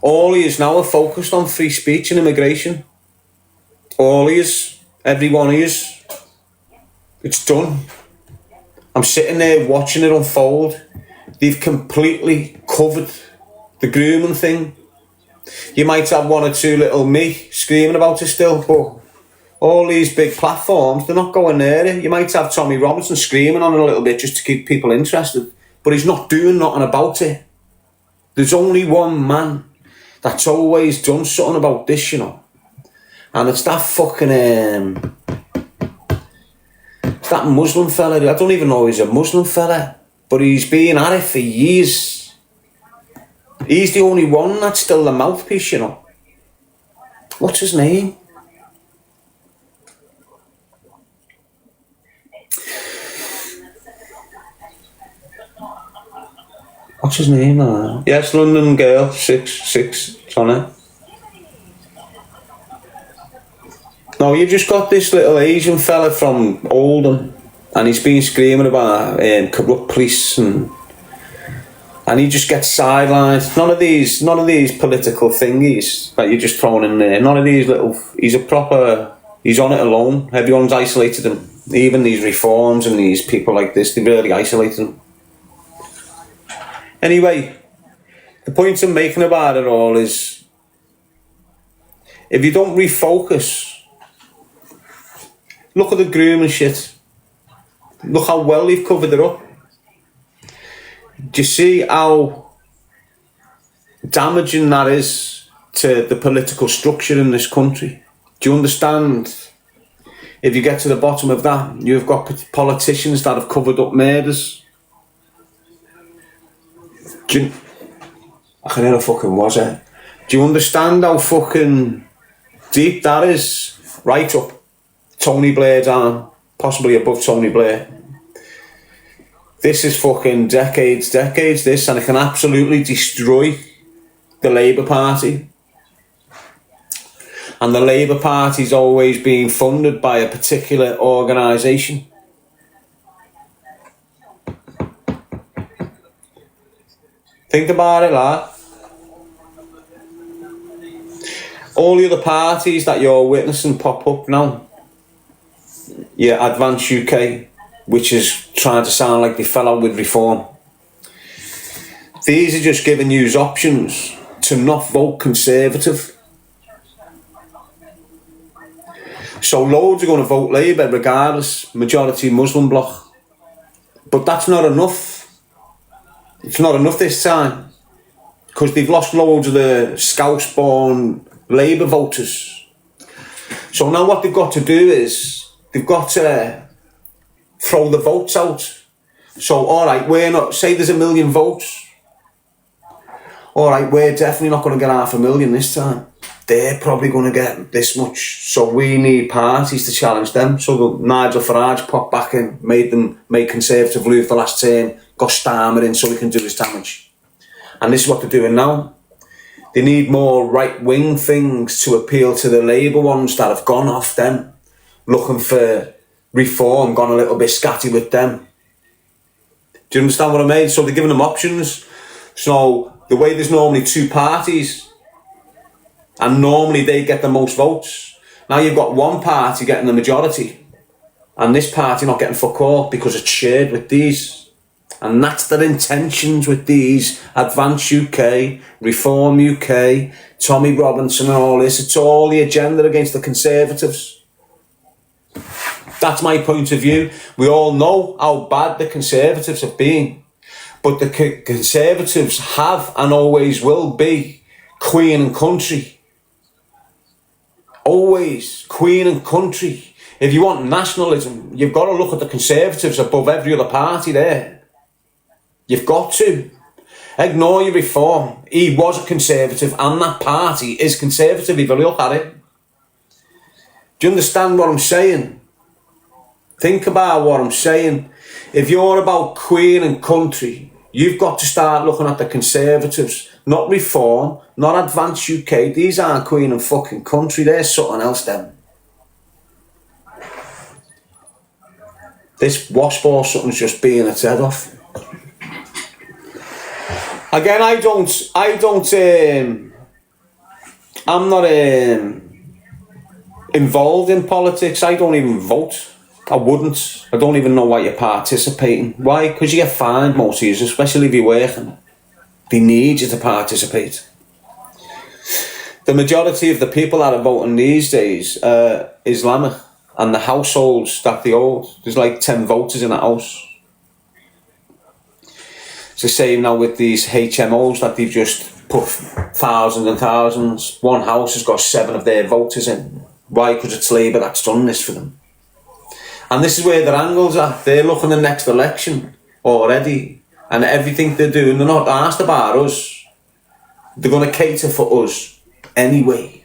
All he is now are focused on free speech and immigration. All he is, everyone he is. It's done. I'm sitting there watching it unfold. They've completely covered the grooming thing. You might have one or two little me screaming about it still, but all these big platforms, they're not going near it. You might have Tommy Robinson screaming on it a little bit just to keep people interested, but he's not doing nothing about it. There's only one man that's always done something about this, you know, and it's that fucking it's that Muslim fella. I don't even know he's a Muslim fella, but he's been at it for years. He's the only one that's still the mouthpiece, you know. What's his name? What's his name? Yes, London Girl, 6, it's on it. No, you've just got this little Asian fella from Oldham, and he's been screaming about corrupt police and And he just gets sidelined. None of these political thingies that you're just throwing in there. None of these little. He's on it alone. Everyone's isolated him. Even these reforms and these people like this, they really isolate him. Anyway, the point I'm making about it all is, if you don't refocus, look at the grooming shit. Look how well they've covered it up. Do you see how damaging that is to the political structure in this country? Do you understand? If you get to the bottom of that, you've got politicians that have covered up murders. I can hear a fucking was it. Do you understand how fucking deep that is? Right up Tony Blair's arm, possibly above Tony Blair. This is fucking decades this, and it can absolutely destroy the Labour Party. And the Labour Party's always being funded by a particular organisation. Think about it, lad. All the other parties that you're witnessing pop up now. Yeah, Advance UK, which is trying to sound like they fell out with reform. These are just giving you options to not vote Conservative. So loads are going to vote Labour regardless, majority Muslim bloc. But that's not enough. It's not enough this time. Because they've lost loads of the Scouse-born Labour voters. So now what they've got to do is, they've got to throw the votes out. So, alright, we're not, say there's 1 million votes. Alright, we're definitely not going to get 500,000 this time. They're probably going to get this much. So we need parties to challenge them. So Nigel Farage popped back in, made Conservative lose the last term, got Starmer in so he can do his damage. And this is what they're doing now. They need more right-wing things to appeal to the Labour ones that have gone off them, looking for reform, gone a little bit scatty with them. Do you understand what I mean? So they're giving them options. So the way there's normally 2 parties, and normally they get the most votes, now you've got one party getting the majority, and this party not getting fuck all because it's shared with these. And that's their intentions with these. Advance UK, Reform UK, Tommy Robinson and all this. It's all the agenda against the Conservatives. That's my point of view. We all know how bad the Conservatives have been. But the Conservatives have and always will be Queen and country. Always Queen and country. If you want nationalism, you've got to look at the Conservatives above every other party there. You've got to. Ignore your reform. He was a Conservative and that party is Conservative if you look at it. Do you understand what I'm saying? Think about what I'm saying. If you're about Queen and country, you've got to start looking at the Conservatives. Not Reform, not Advance UK. These aren't Queen and fucking country. They're something else then. This wasp or something's just being its head off. Again, I'm not involved in politics. I don't even vote. I wouldn't. I don't even know why you're participating. Why? Because you get fined most years, especially if you're working. They need you to participate. The majority of the people that are voting these days are Islamic, and the households that they hold, there's like 10 voters in a house. It's the same now with these HMOs that they've just put thousands and thousands. One house has got 7 of their voters in. Why? Because it's Labour that's done this for them. And this is where their angles are. They're looking at the next election already. And everything they're doing, they're not asked about us. They're going to cater for us anyway.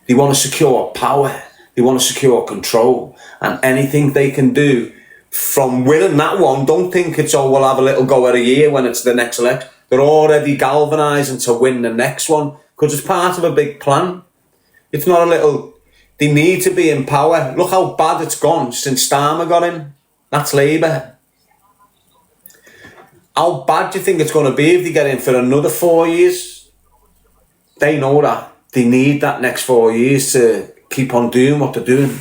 They want to secure power. They want to secure control. And anything they can do from winning that one, don't think it's, oh, we'll have a little go at a year when it's the next election. They're already galvanising to win the next one because it's part of a big plan. It's not a little... They need to be in power. Look how bad it's gone since Starmer got in. That's Labour. How bad do you think it's going to be if they get in for another 4 years? They know that. They need that next 4 years to keep on doing what they're doing.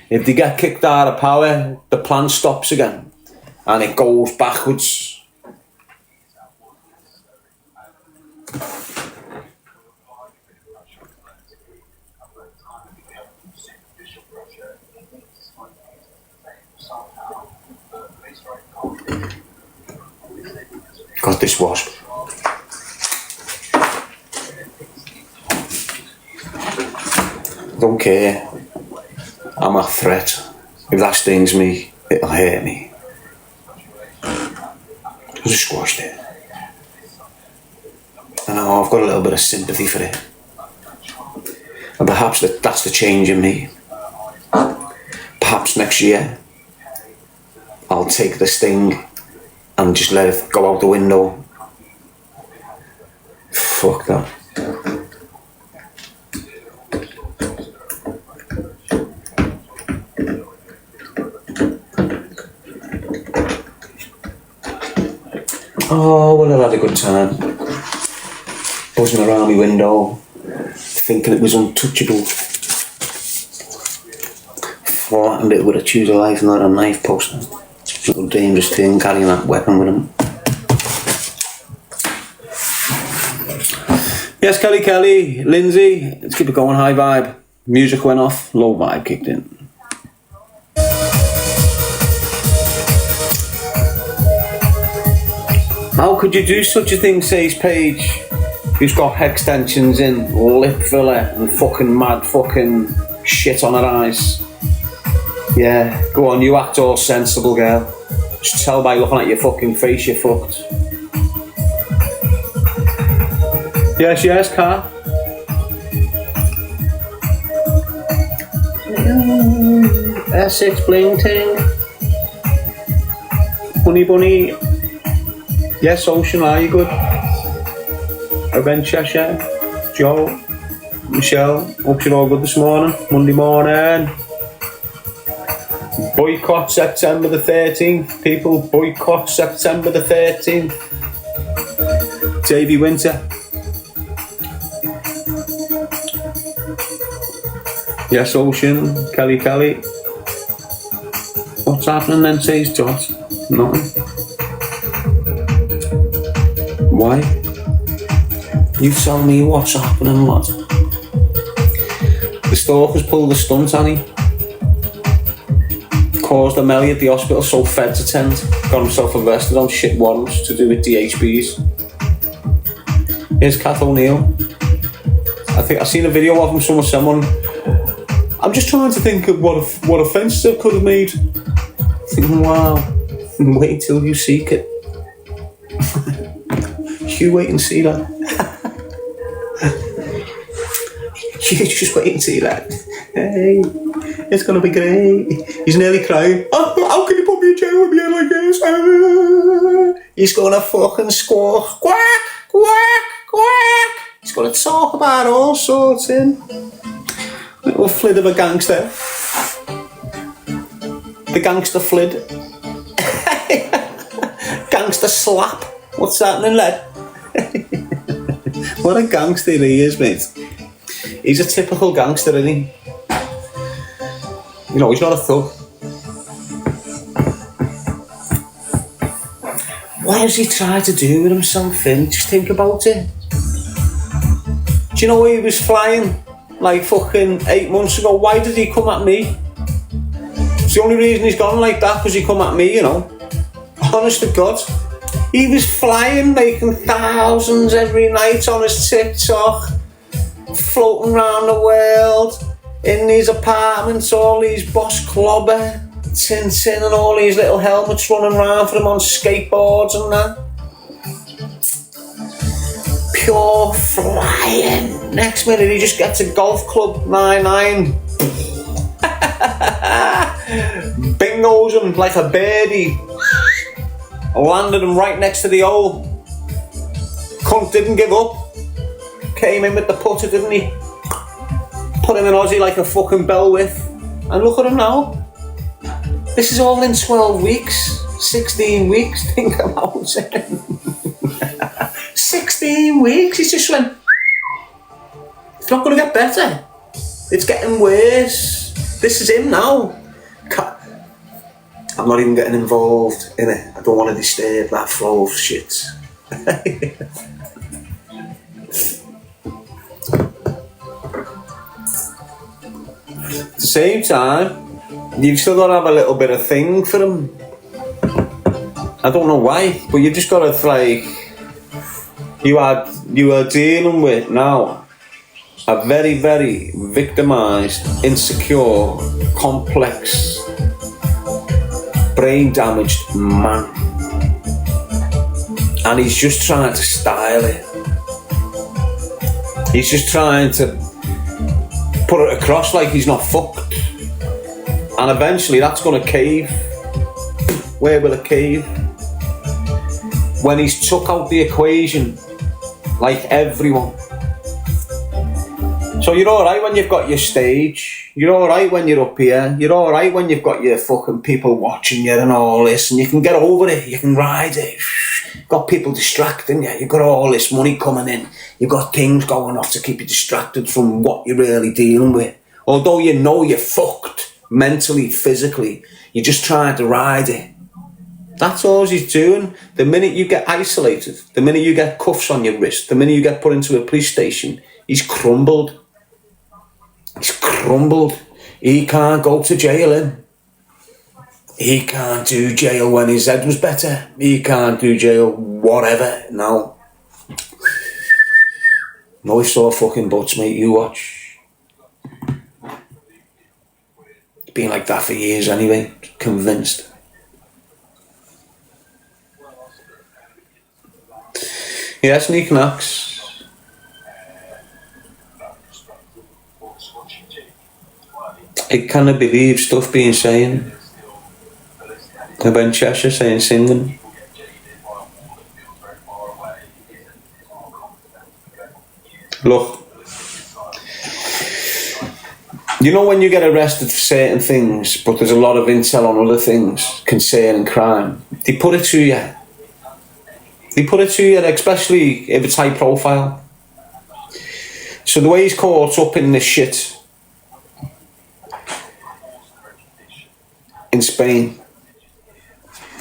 If they get kicked out of power, the plan stops again. And it goes backwards. Got this wasp. Don't care. I'm a threat. If that stings me, it'll hurt me. There's a squash there. I know, I've got a little bit of sympathy for it. And perhaps that's the change in me. Perhaps next year, I'll take the sting and just let it go out the window. Fuck that. Oh, well, I had a good time. Buzzing around my window, thinking it was untouchable. Flattened it with a choose a life, not a knife poster. Little dangerous thing, carrying that weapon with him. Yes, Kelly, Lindsay, let's keep it going, high vibe. Music went off, low vibe kicked in. How could you do such a thing, says Paige, who's got extensions in, lip filler and fucking mad fucking shit on her eyes? Yeah, go on, you act all sensible, girl. Just tell by looking at your fucking face you're fucked. Yes, Car. Essex bling ting. Honey bunny. Yes, Ocean, are you good? Ben Cheshire, Joe, Michelle, hope you're all good this morning, Monday morning. Boycott September the 13th, people, boycott September the 13th. JV Winter. Yes, Ocean, Kelly. What's happening then, says Dot? Nothing. Why? You tell me what's happening, lad. The stalkers pulled the stunt, Annie. Caused a melee at the hospital, so feds attend. Got himself arrested on shit warrants to do with DHBs. Here's Kath O'Neill. I think I've seen a video of him, someone. I'm just trying to think of what offences I could have made. Thinking, wow, wait till you seek it. You wait and see that. You just wait and see that. Hey, it's gonna be great. He's nearly crying. Oh, how can you put me in jail with me like this? He's gonna fucking squawk. Quack, quack, quack. He's gonna talk about all sorts in. Little flid of a gangster. The gangster flid. Gangster slap. What's happening, lad? What a gangster he is, mate. He's a typical gangster, isn't he? You know, he's not a thug. What has he tried to do with himself, Finn? Just think about it. Do you know where he was flying? Like fucking 8 months ago. Why did he come at me? It's the only reason he's gone like that, because he come at me, you know. Honest to God. He was flying, making thousands every night on his TikTok, floating around the world, in these apartments, all these Boss Clobber, Tintin and all these little helmets running around for him on skateboards and that. Pure flying. Next minute he just gets a golf club 9-9. Bingoes him like a birdie. Landed him right next to the hole. Cunt didn't give up. Came in with the putter, didn't he? Put him in Aussie like a fucking bell whip. And look at him now. This is all in 12 weeks. 16 weeks, think about it. 16 weeks, he's just went, it's not going to get better. It's getting worse. This is him now. I'm not even getting involved in it. I don't want to disturb that flow of shit. At the same time, you've still got to have a little bit of thing for him. I don't know why, but you just got to, like, you are dealing with now a very, very victimised, insecure, complex, brain damaged man, and he's just trying to style it. He's just trying to put it across like he's not fucked, and eventually that's going to cave. Where will it cave? When he's took out the equation, like everyone. So you're alright when you've got your stage, you're alright when you're up here, you're alright when you've got your fucking people watching you and all this, and you can get over it, you can ride it. You've got people distracting you, you've got all this money coming in, you've got things going off to keep you distracted from what you're really dealing with. Although you know you're fucked, mentally, physically, you're just trying to ride it. That's all he's doing. The minute you get isolated, the minute you get cuffs on your wrist, the minute you get put into a police station, he's crumbled. He's crumbled. He can't go to jail in. He can't do jail when his head was better. He can't do jail whatever now. No, he saw fucking butts, mate, you watch. It's been like that for years anyway, convinced. Yes, Nick Knox. I cannot believe stuff being saying about Cheshire saying singing. Look, you know when you get arrested for certain things, but there's a lot of intel on other things concerning crime, they put it to you. They put it to you, especially if it's high profile. So the way he's caught up in this shit in Spain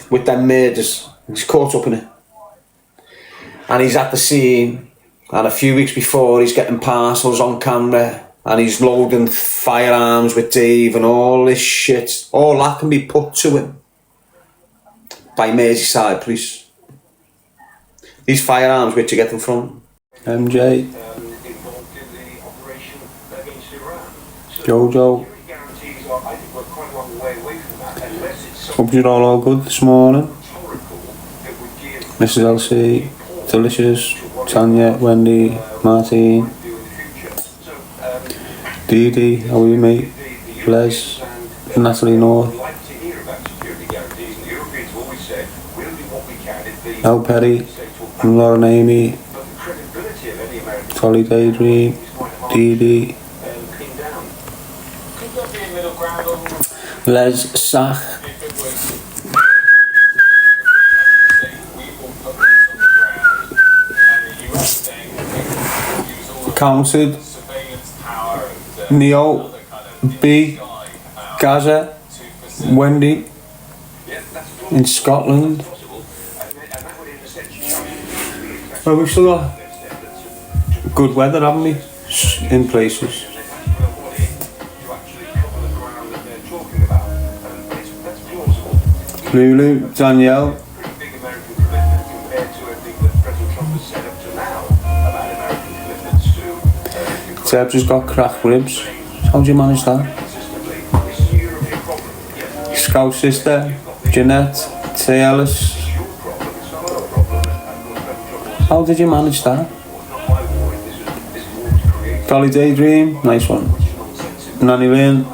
with them murders, he's caught up in it, and he's at the scene, and a few weeks before he's getting parcels on camera and he's loading firearms with Dave and all this shit. All that can be put to him by Merseyside police. These firearms, where'd you get them from? MJ, Jojo. Hope you're all good this morning. Mrs. Elsie, Delicious, Tanya, Wendy, Martine, Dee Dee, how are you, mate? Les, Natalie North, Al Perry, Lauren Amy, Tolly Daydream, Dee Dee, Les Sach, Counted, Neo, B, Gaza, Wendy, in Scotland. Well, we've still got good weather, haven't we? In places. Lulu, Danielle. Seb just got cracked ribs. How'd you manage that? Scout sister, Jeanette, T. Ellis. How did you manage that? Dolly Daydream, nice one. Nanny Lynn.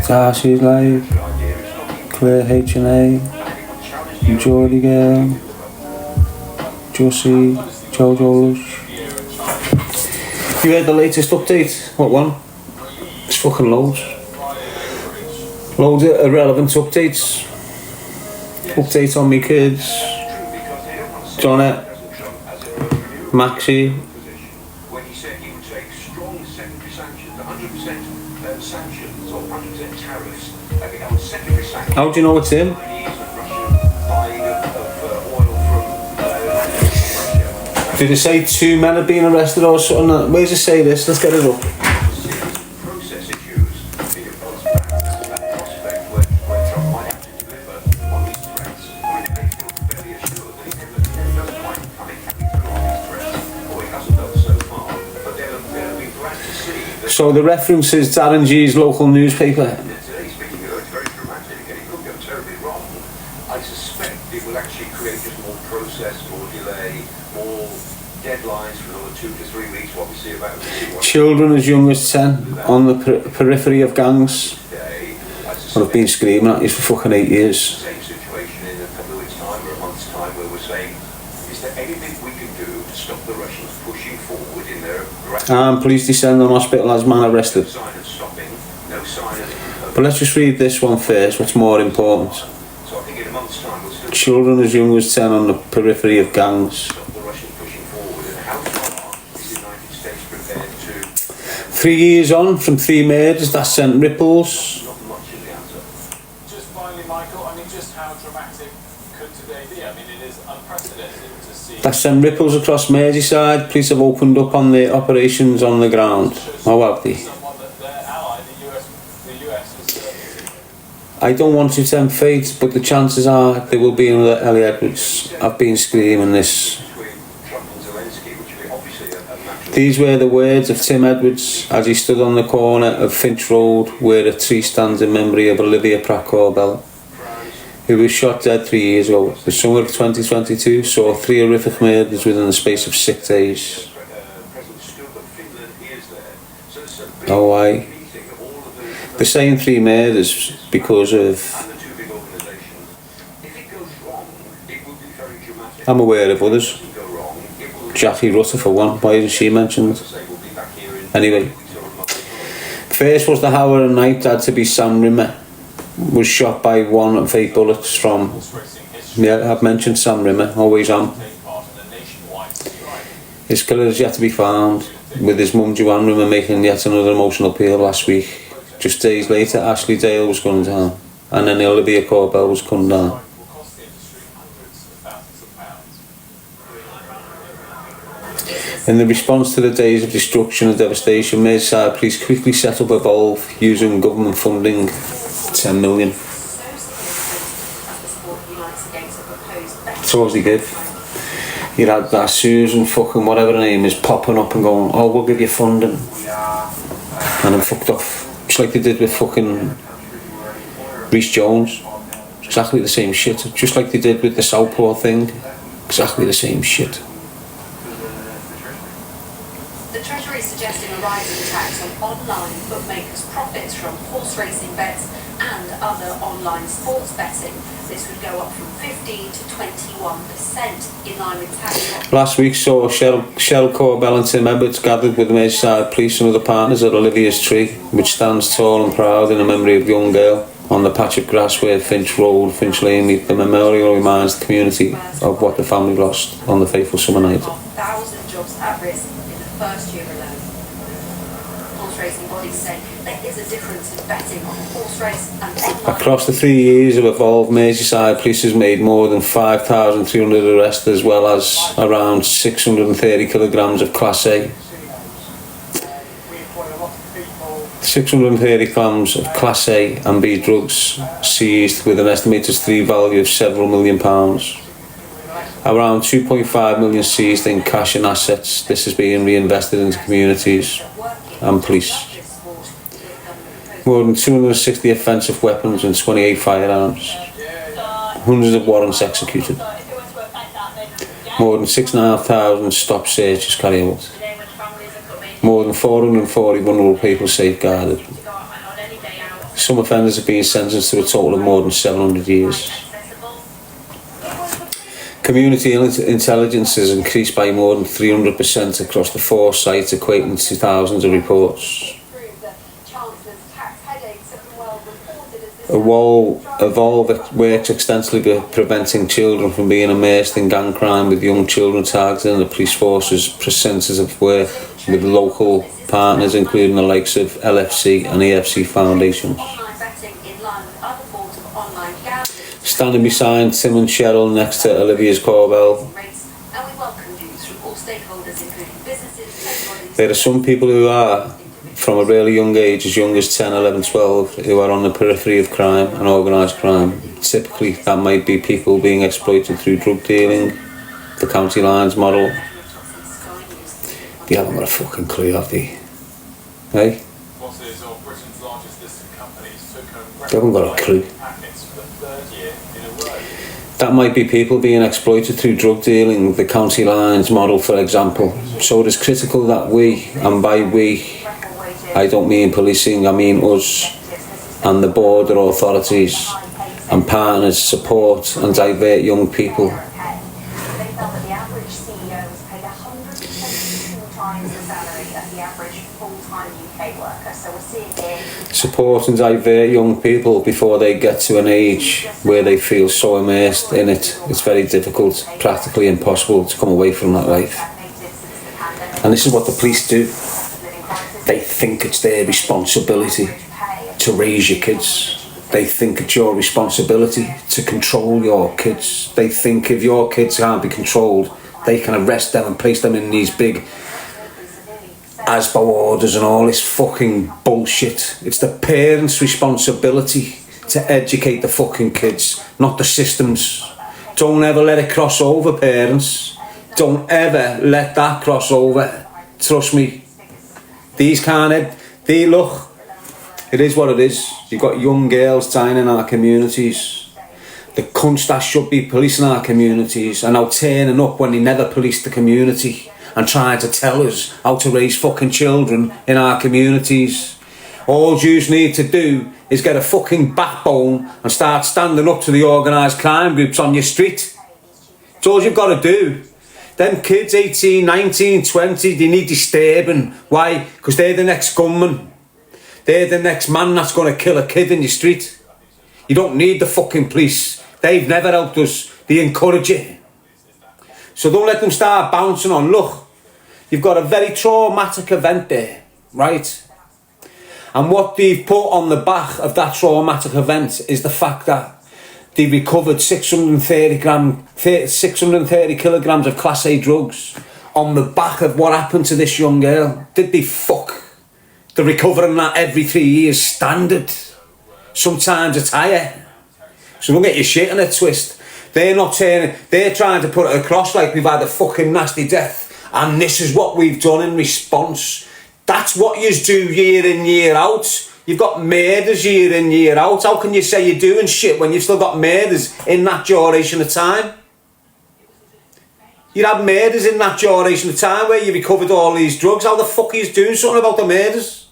Darcy's Live, Claire H&A, Geordie Girl, Josie, Jojo Lush. You heard the latest update? What one? It's fucking loads. Loads of irrelevant updates. Updates on me kids. Johnette. Maxie. How do you know it's him? Did it say 2 men have been arrested or something? Where's it say this? Let's get it up. So the reference is Darren Gee's local newspaper. I suspect it will actually create just more process, more delay, more deadlines for another 2 to 3 weeks. What we see about children as young as 10 on the periphery of gangs. Well, I've been screaming at you for fucking 8 years. Same situation in a couple of weeks' time or a month's time, where we're saying, is there anything we can do to stop the Russians pushing forward in their police descend on hospital as man arrested. No sign of stopping, no sign of. But let's just read this one first. What's more important? So I think in a month's time we'll still children as young as 10 on the periphery of gangs. stop the Russians pushing forward, and how far is the United States prepared to? 3 years on from 3 murders that sent ripples. Not much of the answer. Just finally, Michael, I mean, just how dramatic could today be? I mean, it is unprecedented to see. That sent ripples across Merseyside. Police have opened up on their operations on the ground. How have they? Someone that their ally, the US is serving. I don't want to tempt fate, but the chances are there will be another Ellie Edwards. I've been screaming this. Between Trump and Zelensky, which we obviously a natural. These were the words of Tim Edwards as he stood on the corner of Finch Road, where a tree stands in memory of Olivia Pratt-Corbell, who was shot dead 3 years ago. The summer of 2022 saw 3 horrific murders within the space of 6 days. President Stubb of Finland is there. So it's a big Oh, why? meeting of all of the They're saying 3 murders because of... and the 2 big organisations. If it goes wrong, it will be very dramatic. I'm aware of others. If it go wrong, it will Jackie Rutter for one. Why isn't she mentioned? say we'll be back here in Anyway. 2 weeks or a month. First was the Howard and Knight had to be Sam Rimmer. Was shot by 1 of 8 bullets from... Horse racing history Yeah, I've mentioned Sam Rimmer. Always am. take part in a nationwide strike. His killer is yet to be found, with his mum Joanne Rimmer making yet another emotional appeal last week. Just days later, Ashley Dale was gunned down, and then Olivia Corbell was gunned down. Will cost the industry hundreds of thousands of pounds. In the response to the days of destruction and devastation, Merseyside Police quickly set up Evolve using government funding, 10 million. So as they give. You had that Susan fucking whatever her name is popping up and going, oh, we'll give you funding. And then fucked off. Just like they did with fucking Rhys Jones. Exactly the same shit. Just like they did with the Southpaw thing. Exactly the same shit. The Treasury is suggesting a rising tax on online bookmakers' profits from horse racing bets and other online sports betting. This would go up from 15 to 21% in line with tax. Last week saw Shell Corbell and Tim Edwards gathered with the Merseyside Police and other partners at Olivia's tree, which stands tall and proud in the memory of a young girl. On the patch of grass where Finch Road, Finch Lane meet, the memorial reminds the community of what the family lost on the fateful summer night. 1,000 jobs at risk in the first year alone. Horse racing bodies say there is a difference in betting on a horse race and online. Across the 3 years of Evolve, Merseyside Police has made more than 5,300 arrests, as well as around 630 kilograms of Class A. 630 grams of Class A and B drugs seized, with an estimated street value of several £1 million. Around 2.5 million seized in cash and assets. This is being reinvested into communities and police. More than 260 offensive weapons and 28 firearms. Hundreds of warrants executed. More than 6,500 stop searches carried out. More than 440 vulnerable people safeguarded. Some offenders have been sentenced to a total of more than 700 years. Community intelligence has increased by more than 300% across the 4 sites, equating to thousands of reports. Evolve works extensively preventing children from being immersed in gang crime, with young children targeted in the police force's percentages of work with local partners, including the likes of LFC and EFC foundations. Standing beside Tim and Cheryl next to Olivia's Corbell, there are some people who are, from a really young age, as young as 10, 11, 12, who are on the periphery of crime and organised crime. Typically, that might be people being exploited through drug dealing, the county lines model. They haven't got a fucking clue, have they? Hey? They haven't got a clue. That might be people being exploited through drug dealing, the county lines model, for example. So it is critical that we, and by we, I don't mean policing, I mean us and the border authorities and partners, support and divert young people. Support and divert young people before they get to an age where they feel so immersed in it. It's very difficult, practically impossible to come away from that life. And this is what the police do. They think it's their responsibility to raise your kids. They think it's your responsibility to control your kids. They think if your kids can't be controlled, they can arrest them and place them in these big ASBO orders and all this fucking bullshit. It's the parents' responsibility to educate the fucking kids, not the systems. Don't ever let it cross over, parents. Don't ever let that cross over. Trust me. These look, it is what it is. You've got young girls dying in our communities. The cunts that should be policing our communities are now turning up when they never policed the community and trying to tell us how to raise fucking children in our communities. All you need to do is get a fucking backbone and start standing up to the organised crime groups on your street. It's all you've got to do. Them kids, 18, 19, 20, they need disturbing. Why? Because they're the next gunman. They're the next man that's going to kill a kid in your street. You don't need the fucking police. They've never helped us. They encourage it. So don't let them start bouncing on. Look, you've got a very traumatic event there, right? And what they've put on the back of that traumatic event is the fact that they recovered 630 kilograms of Class A drugs on the back of what happened to this young girl. Did they fuck? They're recovering that every 3 years standard. Sometimes it's higher. So don't get your shit in a twist. They're not turning, they're trying to put it across like we've had a fucking nasty death and this is what we've done in response. That's what you do year in, year out. You've got murders year in, year out. How can you say you're doing shit when you've still got murders in that duration of time? You had murders in that duration of time where you recovered all these drugs. How the fuck are you doing something about the murders?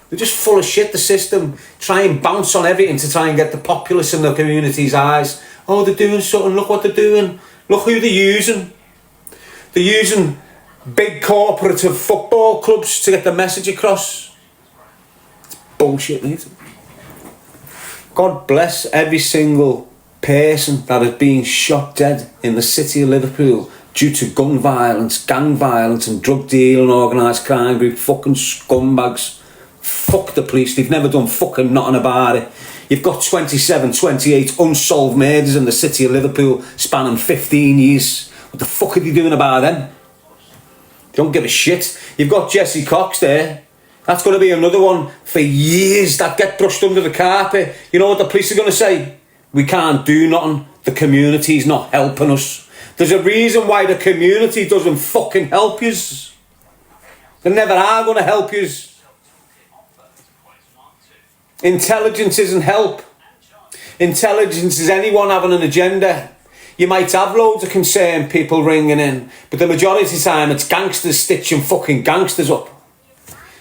They're just full of shit, the system. Try and bounce on everything to try and get the populace in the community's eyes. Oh, they're doing something, look what they're doing. Look who they're using. They're using big corporative football clubs to get the message across. Bullshit, mate. God bless every single person that has been shot dead in the city of Liverpool due to gun violence, gang violence and drug dealing, organised crime group, fucking scumbags. Fuck the police, they've never done fucking nothing about it. You've got 27, 28 unsolved murders in the city of Liverpool spanning 15 years. What the fuck are they doing about them? They don't give a shit. You've got Jesse Cox there. That's going to be another one for years that get brushed under the carpet. You know what the police are going to say? We can't do nothing. The community's not helping us. There's a reason why the community doesn't fucking help yous. They never are going to help yous. Intelligence isn't help. Intelligence is anyone having an agenda. You might have loads of concerned people ringing in, but the majority of the time it's gangsters stitching fucking gangsters up.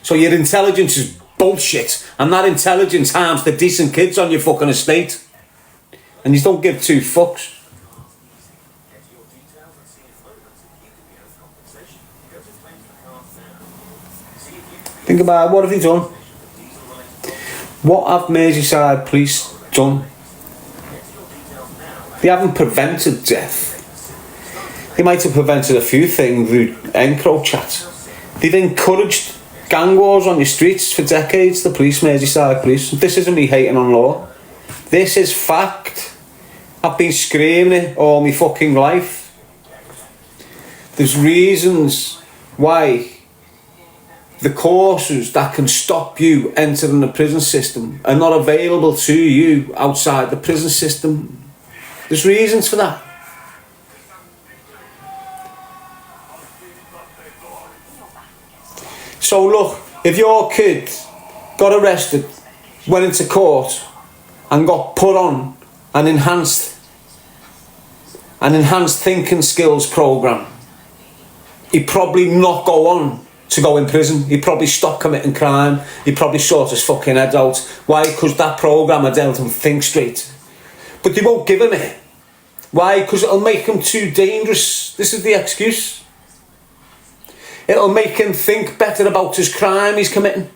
So your intelligence is bullshit, and that intelligence harms the decent kids on your fucking estate. And you don't give two fucks. Think about it, what have they done? What have Merseyside police done? They haven't prevented death. They might have prevented a few things through encroach. They've encouraged gang wars on your streets for decades, the police, Merseyside police. This isn't me hating on law. This is fact. I've been screaming it all my fucking life. There's reasons why the courses that can stop you entering the prison system are not available to you outside the prison system. There's reasons for that. So look, if your kid got arrested, went into court and got put on an enhanced thinking skills program, he'd probably not go on to go in prison. He'd probably stop committing crime. He'd probably sort his fucking head out. Why? Because that program had helped him think straight. But they won't give him it. Why? Because it'll make him too dangerous. This is the excuse. It'll make him think better about his crime he's committing.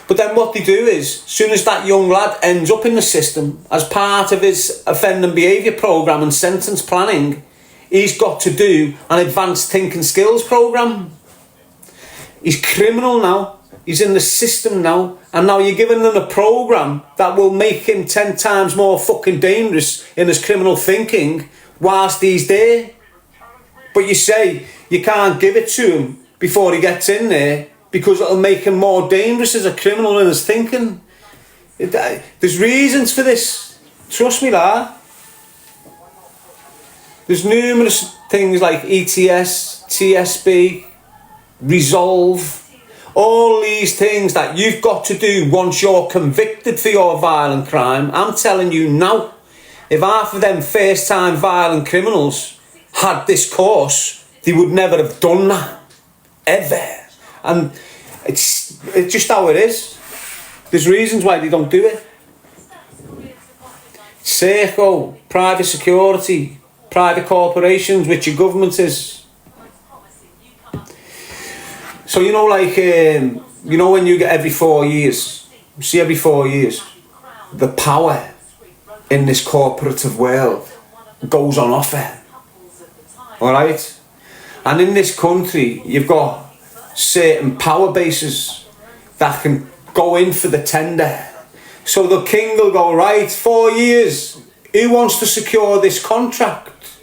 But then what they do is, as soon as that young lad ends up in the system, as part of his offending behaviour programme and sentence planning, he's got to do an advanced thinking skills programme. He's criminal now. He's in the system now. And now you're giving them a programme that will make him 10 times more fucking dangerous in his criminal thinking whilst he's there. But you say you can't give it to him before he gets in there because it'll make him more dangerous as a criminal in his thinking. There's reasons for this. Trust me, lad. There's numerous things like ETS, TSB, Resolve, all these things that you've got to do once you're convicted for your violent crime. I'm telling you now, if half of them first-time violent criminals had this course, they would never have done that, ever. And it's just how it is. There's reasons why they don't do it. Serco, private security, private corporations, which your government is. So you know, like, you know when you get every 4 years, every 4 years, the power in this corporative world goes on offer. Alright? And in this country, you've got certain power bases that can go in for the tender. So the king will go, right, 4 years, who wants to secure this contract?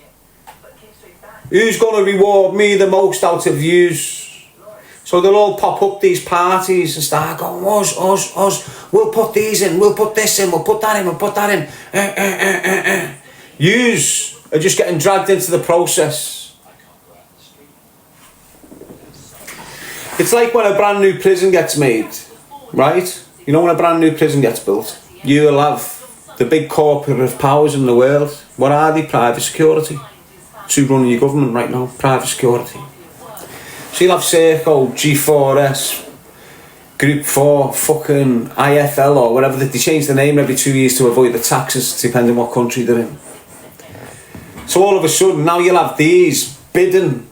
Who's going to reward me the most out of yous? So they'll all pop up these parties and start going, us, we'll put these in, we'll put this in, we'll put that in, we'll put that in. Yous are just getting dragged into the process. It's like when a brand new prison gets made, right? You know, when a brand new prison gets built, you'll have the big corporate powers in the world. What are they? Private security. It's who running your government right now, private security. So you'll have Serco, G4S, Group 4, fucking IFL or whatever. They change the name every 2 years to avoid the taxes, depending what country they're in. So all of a sudden, now you'll have these bidding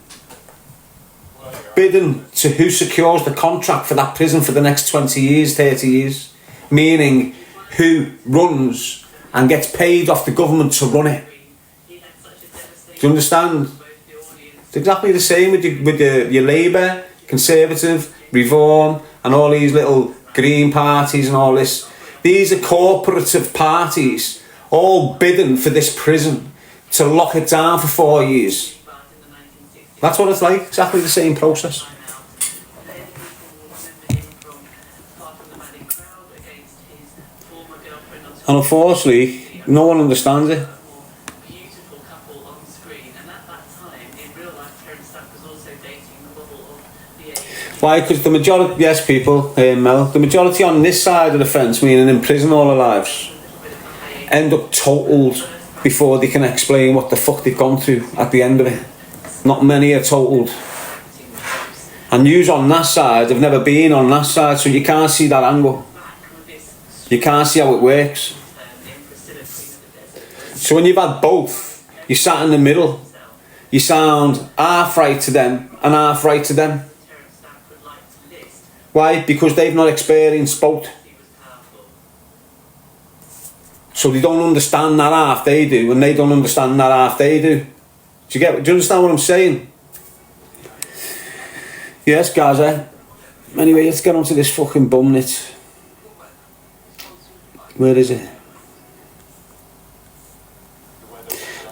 to who secures the contract for that prison for the next 20 years, 30 years. Meaning, who runs and gets paid off the government to run it. Do you understand? It's exactly the same with your Labour, Conservative, Reform, and all these little Green parties and all this. These are corporative parties, all bidding for this prison to lock it down for 4 years. That's what it's like, exactly the same process. And unfortunately, no one understands it. Why? Because the majority, yes, people, Mel, the majority on this side of the fence, meaning in prison all their lives, end up totaled before they can explain what the fuck they've gone through at the end of it. Not many are totaled. And yous on that side have never been on that side, so you can't see that angle. You can't see how it works. So when you've had both, you sat in the middle. You sound half right to them and half right to them. Why? Because they've not experienced both. So they don't understand that half they do, and they don't understand that half they do. Do you understand what I'm saying? Yes, Gaza. Anyway, let's get on to this fucking bumnit. Where is it?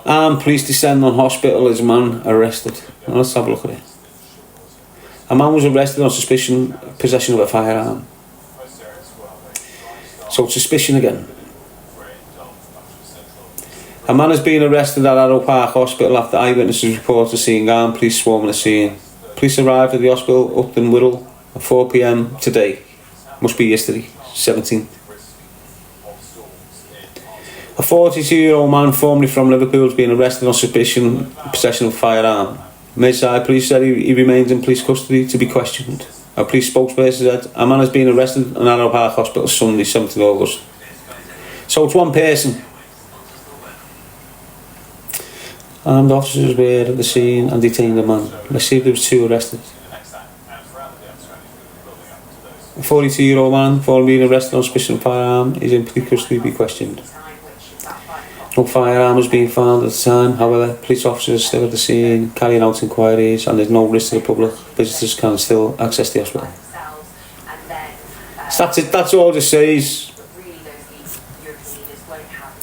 Armed police descend on hospital as man arrested. Now let's have a look at it. A man was arrested on suspicion of possession of a firearm. So suspicion again. A man has been arrested at Arrow Park Hospital after eyewitnesses reported seeing armed police swarming the scene. Police arrived at the hospital Upton Wirral at 4 p.m. today. Must be yesterday, 17th. A 42-year-old man formerly from Liverpool has been arrested on suspicion of possession of a firearm. Midside police said he remains in police custody to be questioned. A police spokesperson said a man has been arrested in Arrow Park Hospital Sunday, 7th of August. So it's one person. Armed officers were at the scene and detained the man. Let's see if there was 2 arrested. A 42-year-old man formerly being arrested on suspicion of firearm is in police custody to be questioned. No firearm was being found at the time. However, police officers still at the scene carrying out inquiries, and there's no risk to the public. Visitors can still access the hospital. So that's it. That's all it says.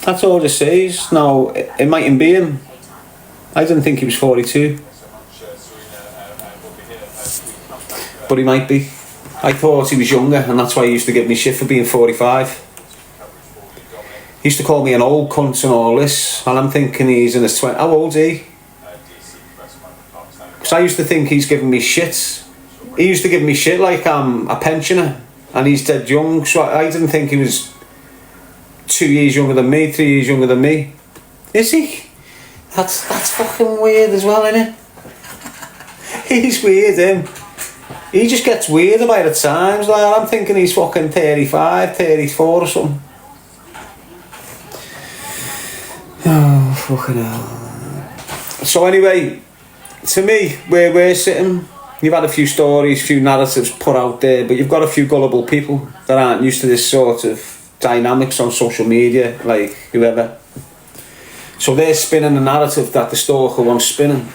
That's all it says. Now, it mightn't be him. I didn't think he was 42, but he might be. I thought he was younger, and that's why he used to give me shit for being 45. He used to call me an old cunt and all this, and I'm thinking he's in his 20s. How old is he? Because I used to think he's giving me shit. He used to give me shit like I'm a pensioner, and he's dead young, so I didn't think he was 2 years younger than me, 3 years younger than me. Is he? That's fucking weird as well, isn't it? He's weird, him. He just gets weirder by the times. Like, I'm thinking he's fucking 35, 34 or something. Oh, fucking hell. So anyway, to me, where we're sitting, you've had a few stories, a few narratives put out there, but you've got a few gullible people that aren't used to this sort of dynamics on social media, like whoever. So they're spinning the narrative that the stalker wants spinning.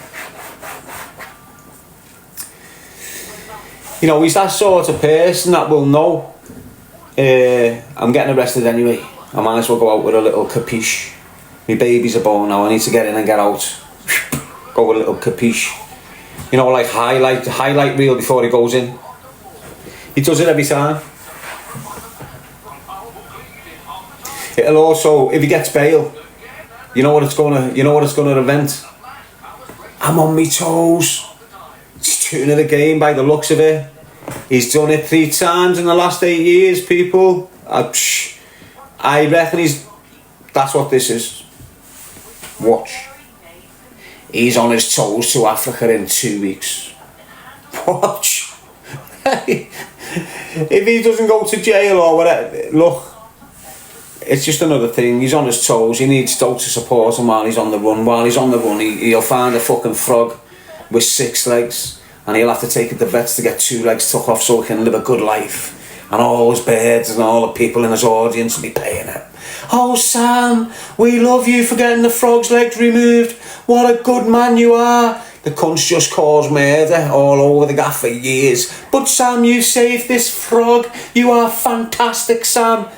You know, he's that sort of person that will know, I'm getting arrested anyway, I might as well go out with a little capiche. My baby's a born now, I need to get in and get out. Go with a little capiche. You know, like highlight reel before he goes in. He does it every time. It'll also, if he gets bail, you know what it's gonna event? I'm on me toes. He's tuning the game by the looks of it. He's done it 3 times in the last 8 years, people. I reckon that's what this is. Watch. He's on his toes to Africa in 2 weeks. Watch. If he doesn't go to jail or whatever, look, it's just another thing. He's on his toes. He needs Stoke to support him while he's on the run. While he's on the run, he'll find a fucking frog with 6 legs, and he'll have to take it to vets to get 2 legs took off so he can live a good life. And all his birds and all the people in his audience will be paying it. Oh, Sam, we love you for getting the frog's legs removed. What a good man you are. The cunt's just caused murder all over the gaff for years. But Sam, you saved this frog. You are fantastic, Sam.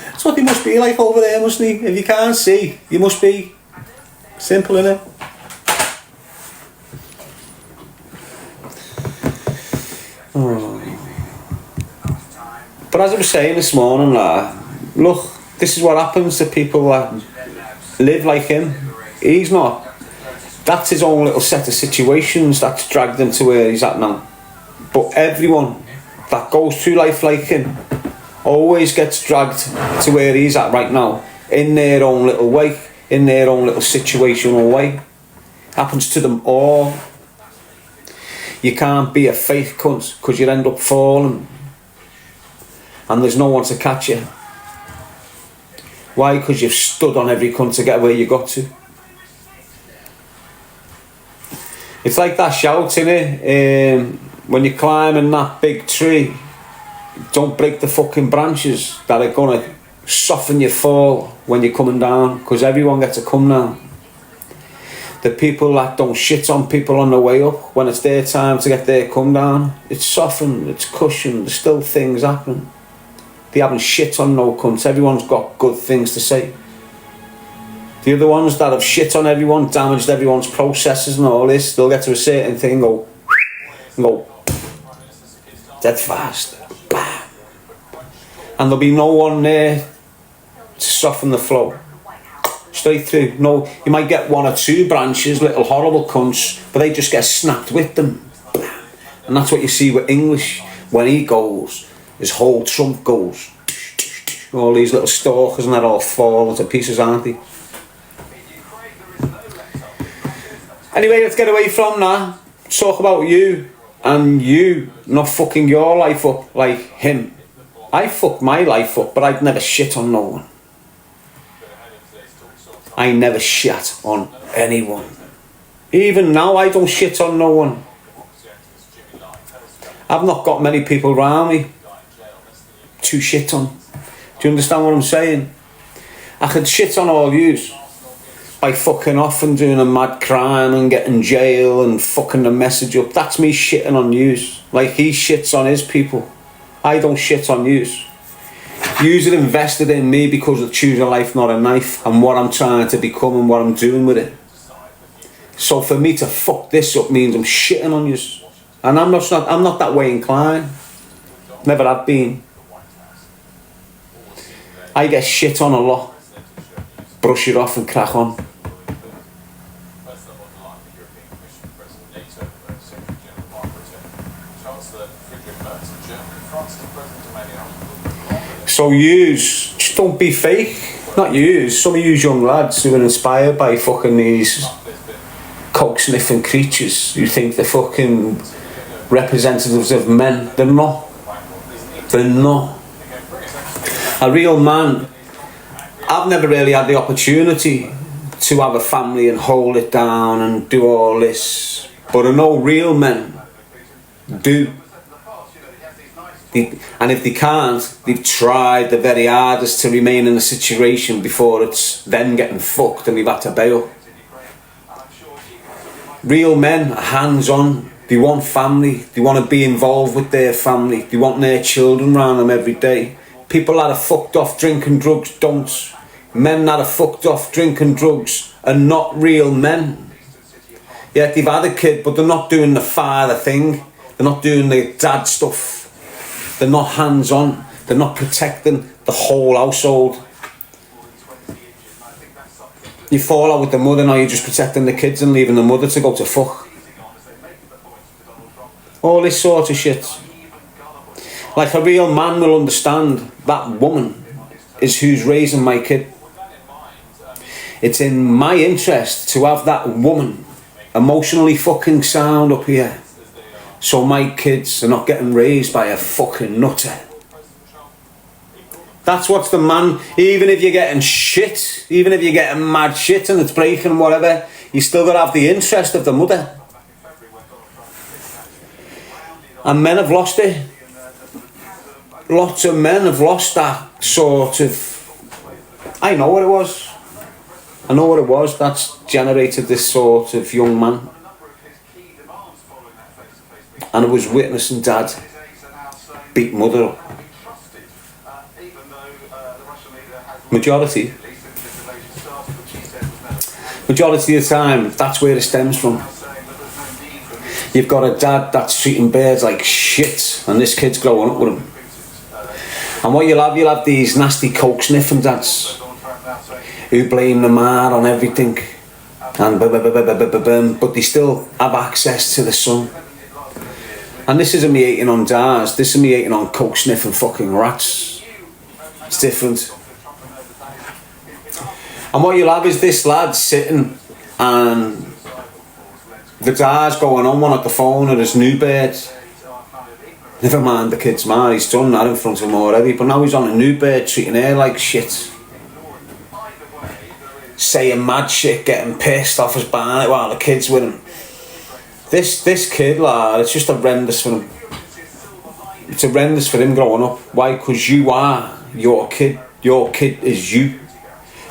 That's what he must be like over there, mustn't he? If you can't see, you must be. Simple, innit? Oh. But as I was saying this morning, look, this is what happens to people that live like him. He's not. That's his own little set of situations that's dragged him to where he's at now. But everyone that goes through life like him always gets dragged to where he's at right now, in their own little way, in their own little situational way. Happens to them all. You can't be a fake cunt because you'd end up falling and there's no one to catch you. Why? Because you've stood on every cunt to get where you got to. It's like that shout, innit? When you're climbing that big tree, don't break the fucking branches that are gonna soften your fall when you're coming down, because everyone gets to come down. The people that don't shit on people on the way up, when it's their time to get their come down, it's softened, it's cushioned, there's still things happening. They haven't shit on no cunts, everyone's got good things to say. The other ones that have shit on everyone, damaged everyone's processes and all this, they'll get to a certain thing and go dead fast, bam. And there'll be no one there to soften the flow. Straight through. No, you might get one or two branches, little horrible cunts, but they just get snapped with them. And that's what you see with English. When he goes, his whole trunk goes. All these little stalkers and that all fall into pieces, aren't they? Anyway, let's get away from that. Talk about you, and you not fucking your life up like him. I fucked my life up, but I'd never shit on no one. I never shat on anyone. Even now, I don't shit on no one. I've not got many people around me to shit on. Do you understand what I'm saying? I could shit on all yous by fucking off and doing a mad crime and getting jail and fucking the message up. That's me shitting on yous. Like he shits on his people. I don't shit on yous. Yous are invested in me because of choosing life, not a knife, and what I'm trying to become and what I'm doing with it. So for me to fuck this up means I'm shitting on yous. And I'm not that way inclined. Never have been. I get shit on a lot. Brush it off and crack on. So yous, just don't be fake. Not yous, some of yous young lads who are inspired by fucking these coke sniffing creatures who think they're fucking representatives of men. They're not. They're not. A real man, I've never really had the opportunity to have a family and hold it down and do all this, but I know real men do. And if they can't, they've tried the very hardest to remain in a situation before it's them getting fucked and they've had to bail. Real men are hands-on. They want family. They want to be involved with their family. They want their children around them every day. People that are fucked off drinking drugs don't. Men that are fucked off drinking drugs are not real men. Yeah, they've had a kid, but they're not doing the father thing. They're not doing the dad stuff. They're not hands-on. They're not protecting the whole household. You fall out with the mother, now you're just protecting the kids and leaving the mother to go to fuck. All this sort of shit. Like a real man will understand that woman is who's raising my kid. It's in my interest to have that woman emotionally fucking sound up here, so my kids are not getting raised by a fucking nutter. That's what's the man. Even if you're getting shit, even if you're getting mad shit and it's breaking and whatever, you still got to have the interest of the mother. And men have lost it. Lots of men have lost that sort of... I know what it was. I know what it was that's generated this sort of young man. And I was witnessing dad beat mother up. Majority of the time, that's where it stems from. You've got a dad that's treating birds like shit, and this kid's growing up with him. And what you'll have these nasty coke sniffing dads who blame the man on everything, and but they still have access to the son. And this isn't me hating on dads, this is me hating on coke sniffing fucking rats. It's different. And what you'll have is this lad sitting and the dad's going on one at the phone at his new bed. Never mind the kid's man, he's done that in front of him already, but now he's on a new bed treating her like shit. Saying mad shit, getting pissed off his barnet while the kid's with him. This kid, lad, it's just horrendous for him. It's horrendous for him growing up. Why? Because you are your kid. Your kid is you.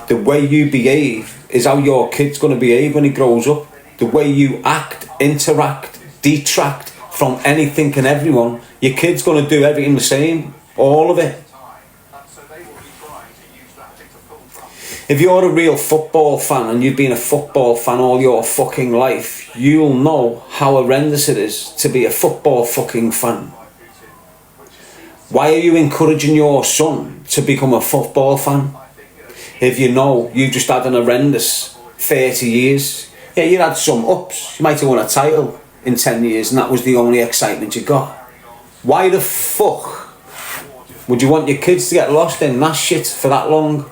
The way you behave is how your kid's going to behave when he grows up. The way you act, interact, detract from anything and everyone, your kid's going to do everything the same. All of it. If you're a real football fan and you've been a football fan all your fucking life, you'll know how horrendous it is to be a football fucking fan. Why are you encouraging your son to become a football fan? If you know you just had an horrendous 30 years. Yeah, you had some ups. You might have won a title in 10 years and that was the only excitement you got. Why the fuck would you want your kids to get lost in that shit for that long?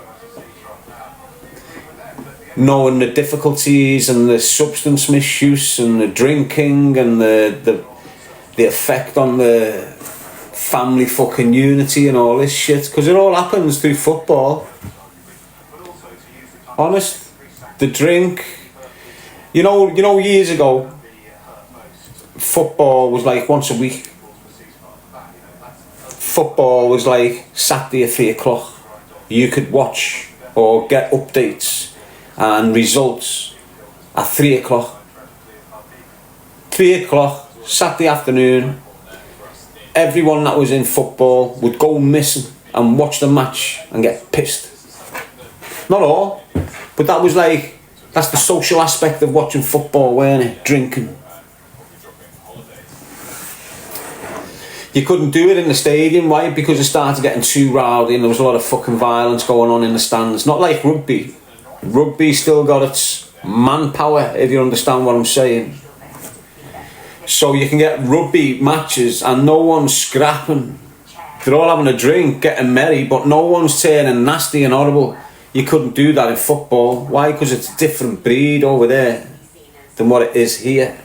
Knowing the difficulties and the substance misuse and the drinking and the effect on the family fucking unity and all this shit, because it all happens through football. Honest, the drink. You know, years ago, football was like once a week. Football was like Saturday at 3 o'clock. You could watch or get updates and results at 3 o'clock. 3 o'clock, Saturday afternoon, everyone that was in football would go missing and watch the match and get pissed. Not all, but that's the social aspect of watching football, weren't it? Drinking. You couldn't do it in the stadium, why? Because it started getting too rowdy and there was a lot of fucking violence going on in the stands. Not like rugby. Rugby still got its manpower, if you understand what I'm saying. So you can get rugby matches and no one's scrapping. They're all having a drink, getting merry, but no one's turning nasty and horrible. You couldn't do that in football. Why? Because it's a different breed over there than what it is here.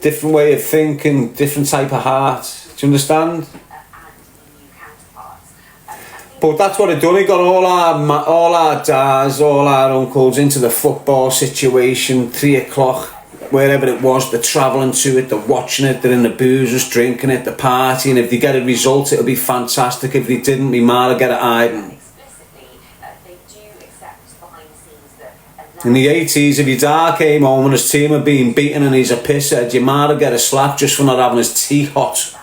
Different way of thinking, different type of heart. Do you understand? But that's what it done. It got all our dads, all our uncles into the football situation. 3 o'clock, wherever it was, they're travelling to it, they're watching it, they're in the boozers, drinking it, they're partying. If they get a result, it'll be fantastic. If they didn't, my ma will get it hiding. In the 80s, if your dad came home and his team had been beaten and he's a pisshead, your ma will get a slap just for not having his tea hot.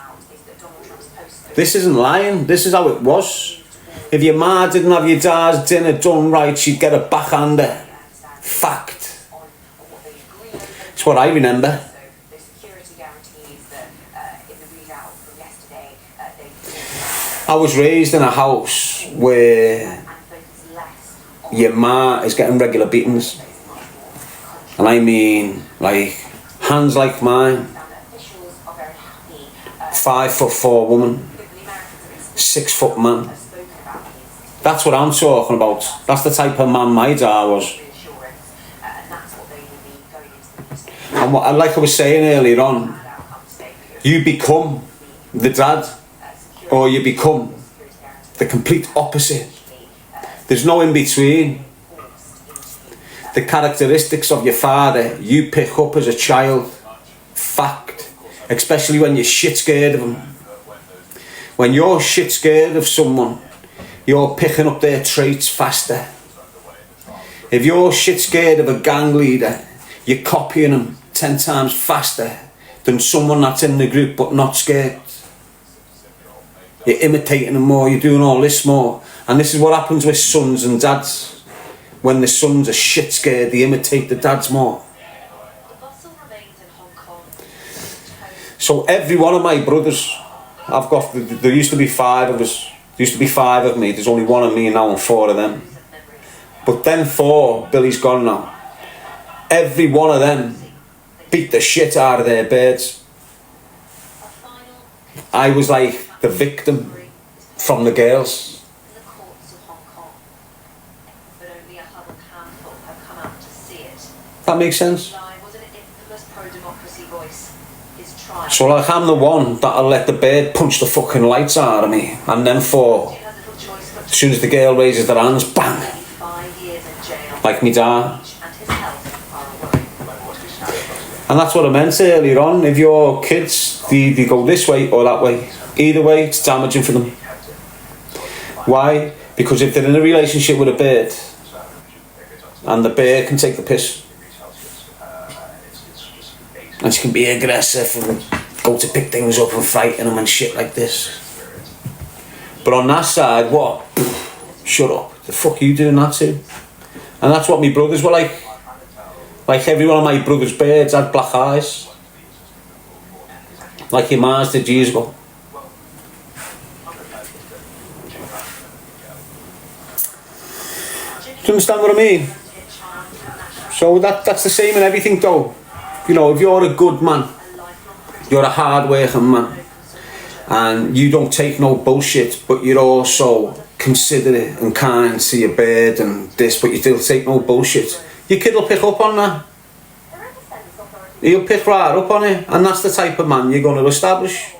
This isn't lying, this is how it was. If your ma didn't have your dad's dinner done right, she'd get a backhander. Fact. It's what I remember. I was raised in a house where your ma is getting regular beatings. And I mean, like, hands like mine. 5'4" woman. 6 foot man. That's what I'm talking about. That's the type of man my dad was. And like I was saying earlier on, you become the dad or you become the complete opposite. There's no in between. The characteristics of your father you pick up as a child. Fact. Especially when you're shit scared of them. When you're shit scared of someone, you're picking up their traits faster. If you're shit scared of a gang leader, you're copying them 10 times faster than someone that's in the group but not scared. You're imitating them more, you're doing all this more. And this is what happens with sons and dads. When the sons are shit scared, they imitate the dads more. So every one of my brothers, I've got, there used to be 5 of us. There used to be 5 of me. There's only 1 of me now and 4 of them. But then 4, Billy's gone now. Every one of them beat the shit out of their birds. I was like the victim from the girls. That makes sense? So like I'm the one that'll let the bird punch the fucking lights out of me and then 4. As soon as the girl raises their hands, bang! Like me dad. And that's what I meant earlier on. If your kids They go this way or that way. Either way, it's damaging for them. Why? Because if they're in a relationship with a bird, and the bird can take the piss, and she can be aggressive and go to pick things up and fighting them and shit like this. But on that side, what? Shut up. The fuck are you doing that to? And that's what my brothers were like. Like every one of my brother's birds had black eyes. Like your Mars did years ago. Do you understand what I mean? So that's the same in everything though. You know, if you're a good man, you're a hard working man, and you don't take no bullshit, but you're also considerate and kind to your bird and this, but you still take no bullshit, your kid will pick up on that. He'll pick right up on it, and that's the type of man you're going to establish.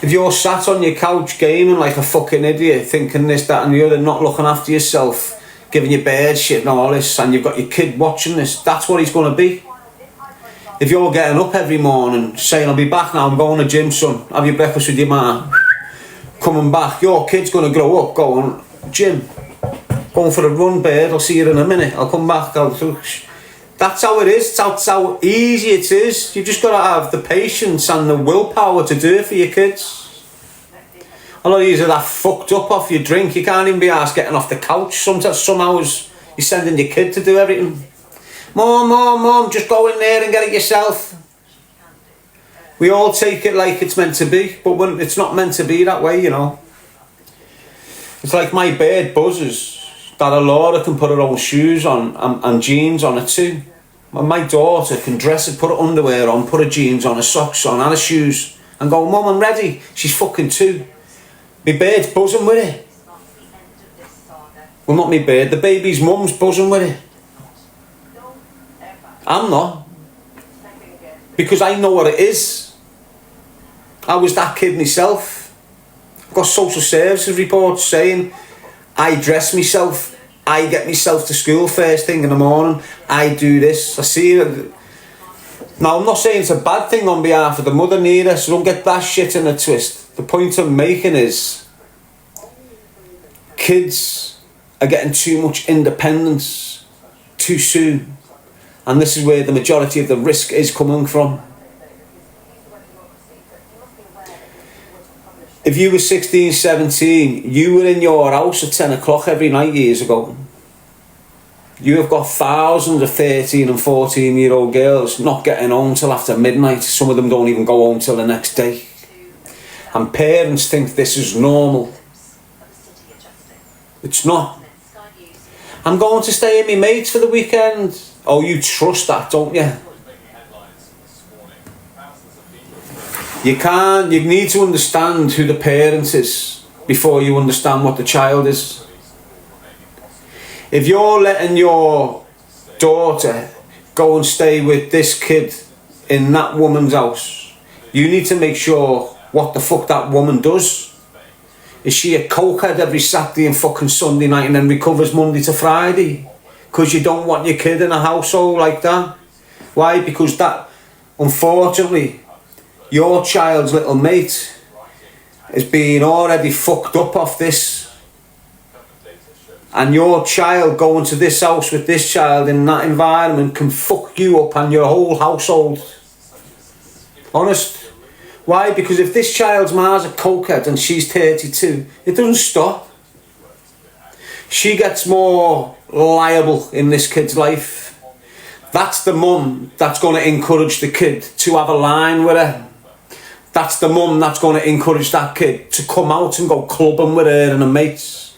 If you're sat on your couch gaming like a fucking idiot, thinking this, that and the other, not looking after yourself, giving your bird shit and all this, and you've got your kid watching this, that's what he's going to be. If you're getting up every morning saying, I'll be back now, I'm going to the gym, son, have your breakfast with your ma, coming back, your kid's going to grow up going, gym, going for a run, bird, I'll see you in a minute, I'll come back, that's how it is, that's how easy it is. You've just got to have the patience and the willpower to do it for your kids. A lot of you are that fucked up off your drink, you can't even be asked getting off the couch. Sometimes, some hours, you're sending your kid to do everything. Mom, just go in there and get it yourself. We all take it like it's meant to be, but when it's not meant to be that way, you know. It's like my bird buzzes, that Laura can put her own shoes on and jeans on it too. And my daughter can dress it, put her underwear on, put her jeans on, her socks on and her shoes, and go, Mum, I'm ready. She's fucking 2. My bird's buzzing with it. Well, not my bird, the baby's mum's buzzing with it. I'm not. Because I know what it is. I was that kid myself. I've got social services reports saying I dress myself, I get myself to school first thing in the morning, I do this, I see it. Now I'm not saying it's a bad thing on behalf of the mother neither, so don't get that shit in a twist. The point I'm making is kids are getting too much independence too soon, and this is where the majority of the risk is coming from. If you were 16, 17, you were in your house at 10 o'clock every night years ago. You have got thousands of 13 and 14-year-old girls not getting home till after midnight. Some of them don't even go home till the next day. And parents think this is normal. It's not. I'm going to stay with my mates for the weekend. Oh, you trust that, don't you? You need to understand who the parent is before you understand what the child is. If you're letting your daughter go and stay with this kid in that woman's house, you need to make sure what the fuck that woman does. Is she a cokehead every Saturday and fucking Sunday night and then recovers Monday to Friday? Because you don't want your kid in a household like that. Why? Because that, unfortunately, your child's little mate is being already fucked up off this, and your child going to this house with this child in that environment can fuck you up and your whole household. Honest. Why? Because if this child's ma's a cokehead and she's 32, it doesn't stop. She gets more liable in this kid's life. That's the mum that's going to encourage the kid to have a line with her. That's the mum that's going to encourage that kid to come out and go clubbing with her and her mates.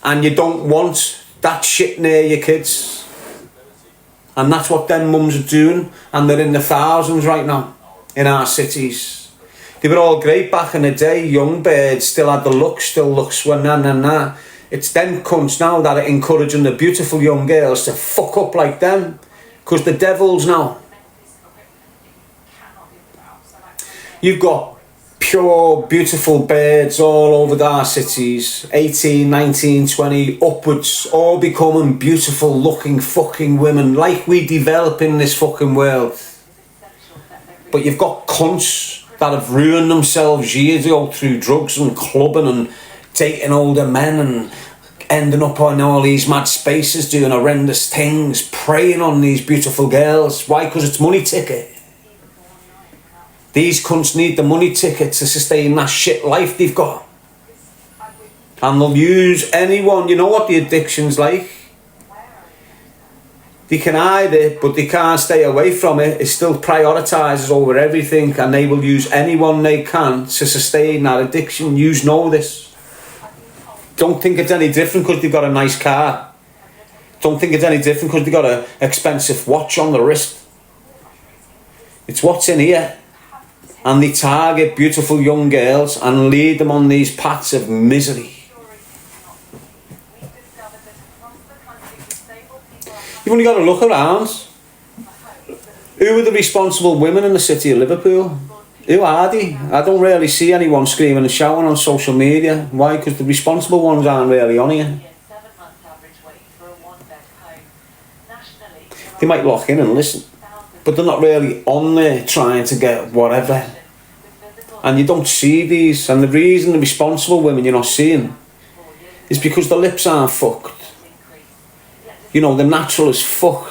And you don't want that shit near your kids. And that's what them mums are doing. And they're in the thousands right now in our cities. They were all great back in the day. Young birds still had the look, still looks when nah. It's them cunts now that are encouraging the beautiful young girls to fuck up like them. Because the devils now. You've got pure, beautiful birds all over our cities, 18, 19, 20, upwards, all becoming beautiful looking fucking women, like we develop in this fucking world. But you've got cunts that have ruined themselves years ago through drugs and clubbing and dating older men and ending up on all these mad spaces doing horrendous things, preying on these beautiful girls. Why? Because it's money ticket. These cunts need the money ticket to sustain that shit life they've got. And they'll use anyone. You know what the addiction's like? They can hide it, but they can't stay away from it. It still prioritises over everything, and they will use anyone they can to sustain that addiction. You know this. Don't think it's any different because they've got a nice car. Don't think it's any different because they've got an expensive watch on the wrist. It's what's in here. And they target beautiful young girls and lead them on these paths of misery. You've only got to look around. Who are the responsible women in the city of Liverpool? Who are they? I don't really see anyone screaming and shouting on social media. Why? Because the responsible ones aren't really on here. They might lock in and listen, but they're not really on there trying to get whatever. And you don't see these. And the reason the responsible women you're not seeing is because the lips aren't fucked. You know, they're natural as fuck.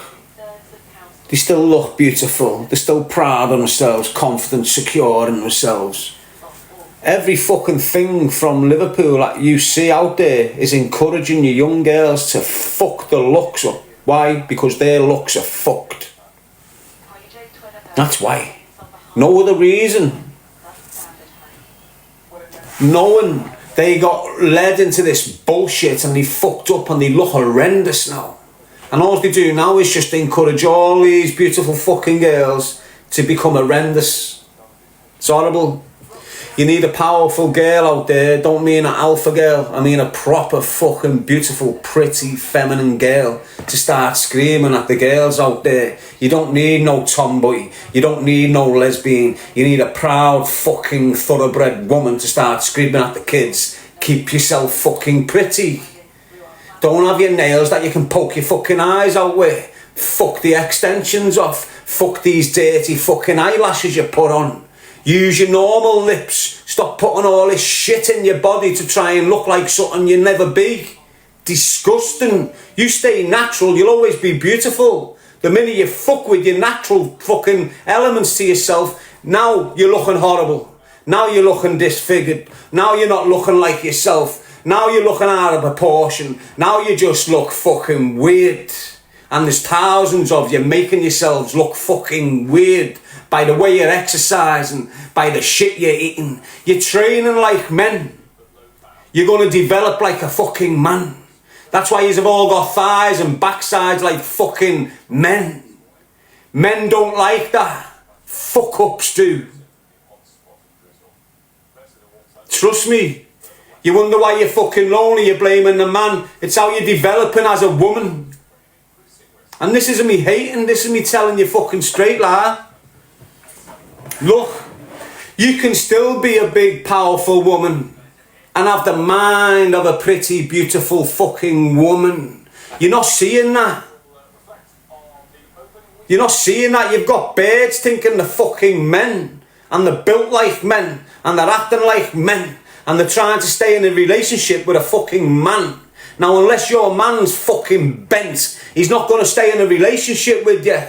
They still look beautiful. They're still proud of themselves, confident, secure in themselves. Every fucking thing from Liverpool that you see out there is encouraging your young girls to fuck their looks up. Why? Because their looks are fucked. That's why. No other reason. Knowing they got led into this bullshit and they fucked up and they look horrendous now. And all they do now is just encourage all these beautiful fucking girls to become horrendous. It's horrible. You need a powerful girl out there. Don't mean an alpha girl. I mean a proper fucking beautiful, pretty, feminine girl to start screaming at the girls out there. You don't need no tomboy. You don't need no lesbian. You need a proud fucking thoroughbred woman to start screaming at the kids. Keep yourself fucking pretty. Don't have your nails that you can poke your fucking eyes out with. Fuck the extensions off. Fuck these dirty fucking eyelashes you put on. Use your normal lips. Stop putting all this shit in your body to try and look like something you never be. Disgusting. You stay natural, you'll always be beautiful. The minute you fuck with your natural fucking elements to yourself, now you're looking horrible. Now you're looking disfigured. Now you're not looking like yourself. Now you're looking out of proportion. Now you just look fucking weird. And there's thousands of you making yourselves look fucking weird by the way you're exercising, by the shit you're eating. You're training like men. You're going to develop like a fucking man. That's why you've all got thighs and backsides like fucking men. Men don't like that. Fuck ups do. Trust me. You wonder why you're fucking lonely, you're blaming the man. It's how you're developing as a woman. And this isn't me hating, this is me telling you fucking straight, lad. Look, you can still be a big, powerful woman and have the mind of a pretty, beautiful fucking woman. You're not seeing that. You're not seeing that. You've got birds thinking they're fucking men. And they're built like men. And they're acting like men. And they're trying to stay in a relationship with a fucking man. Now, unless your man's fucking bent, he's not going to stay in a relationship with you.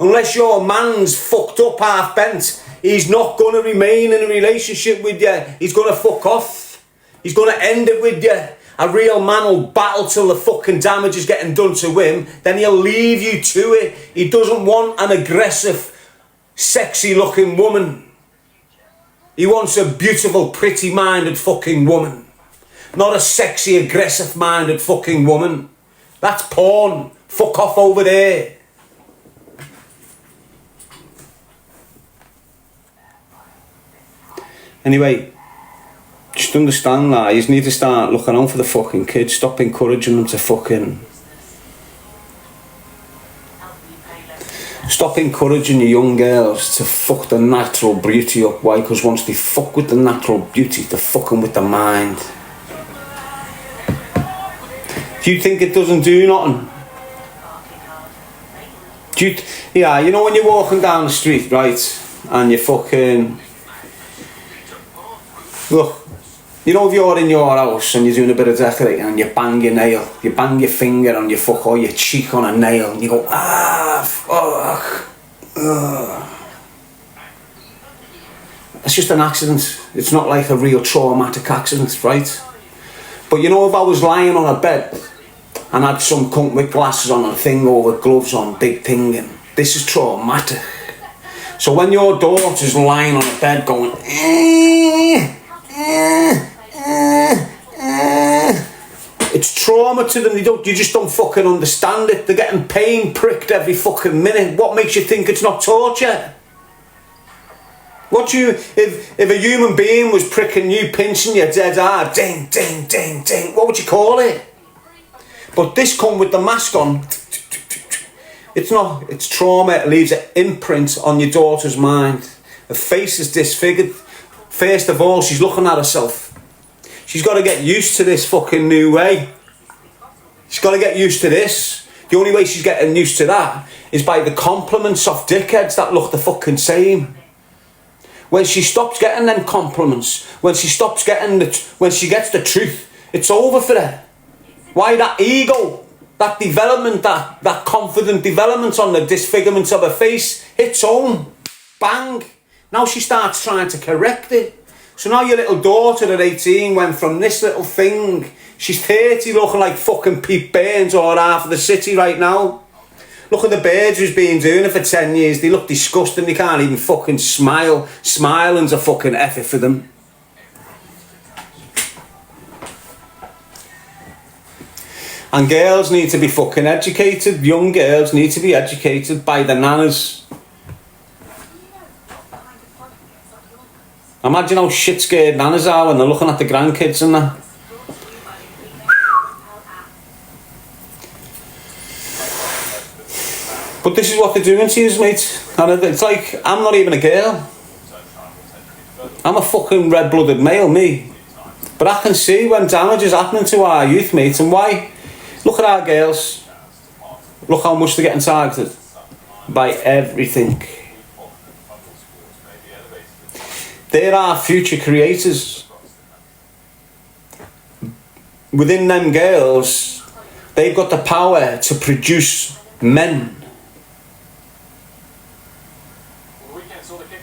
Unless your man's fucked up, half bent, he's not going to remain in a relationship with you. He's going to fuck off. He's going to end it with you. A real man will battle till the fucking damage is getting done to him. Then he'll leave you to it. He doesn't want an aggressive, sexy looking woman. He wants a beautiful, pretty-minded fucking woman. Not a sexy, aggressive-minded fucking woman. That's porn. Fuck off over there. Anyway, just understand that. You need to start looking out for the fucking kids. Stop encouraging them to fucking... Stop encouraging your young girls to fuck the natural beauty up. Why? Because once they fuck with the natural beauty, they're fucking with the mind. Do you think it doesn't do nothing? Yeah, you know when you're walking down the street, right, and you fucking... Look, you know if you're in your house and you're doing a bit of decorating and you bang your nail, you bang your finger on your fuck or your cheek on a nail and you go, ah, fuck. Ugh. It's just an accident. It's not like a real traumatic accident, right? But you know, if I was lying on a bed and had some cunt with glasses on and a thing over, gloves on, big thing, and this is traumatic. So when your daughter's lying on a bed going, it's trauma to them. You just don't fucking understand it. They're getting pain pricked every fucking minute. What makes you think it's not torture? If a human being was pricking you, pinching your dead eye, ding, ding, ding, ding, what would you call it? But this come with the mask on. It's not, it's trauma. It leaves an imprint on your daughter's mind. Her face is disfigured. First of all, she's looking at herself. She's got to get used to this fucking new way. She's got to get used to this. The only way she's getting used to that is by the compliments of dickheads that look the fucking same. When she stops getting them compliments, when she stops getting when she gets the truth, it's over for her. Why that ego, that development, that confident development on the disfigurement of her face hits home. Bang. Now she starts trying to correct it. So now your little daughter at 18 went from this little thing, she's 30 looking like fucking Pete Burns or half of the city right now. Look at the birds who's been doing it for 10 years. They look disgusting. They can't even fucking smile. Smiling's a fucking effort for them. And girls need to be fucking educated. Young girls need to be educated by the nanas. Imagine how shit scared nanas are when they're looking at the grandkids and that. But this is what they're doing to you, mate. And it's like, I'm not even a girl. I'm a fucking red-blooded male, me. But I can see when damage is happening to our youth, mate, and why. Look at our girls. Look how much they're getting targeted. By everything. They're our future creators. Within them girls, they've got the power to produce men.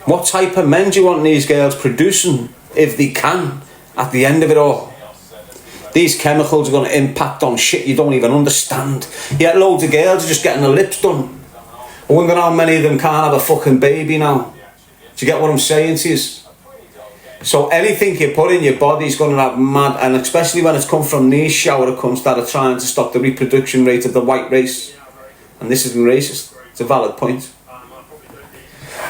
What type of men do you want these girls producing, if they can, at the end of it all? These chemicals are going to impact on shit you don't even understand. Yet loads of girls are just getting their lips done. I wonder how many of them can't have a fucking baby now. Do you get what I'm saying to you? So anything you put in your body is going to have mad, and especially when it's come from these shower cunts that are trying to stop the reproduction rate of the white race. And this isn't racist. It's a valid point.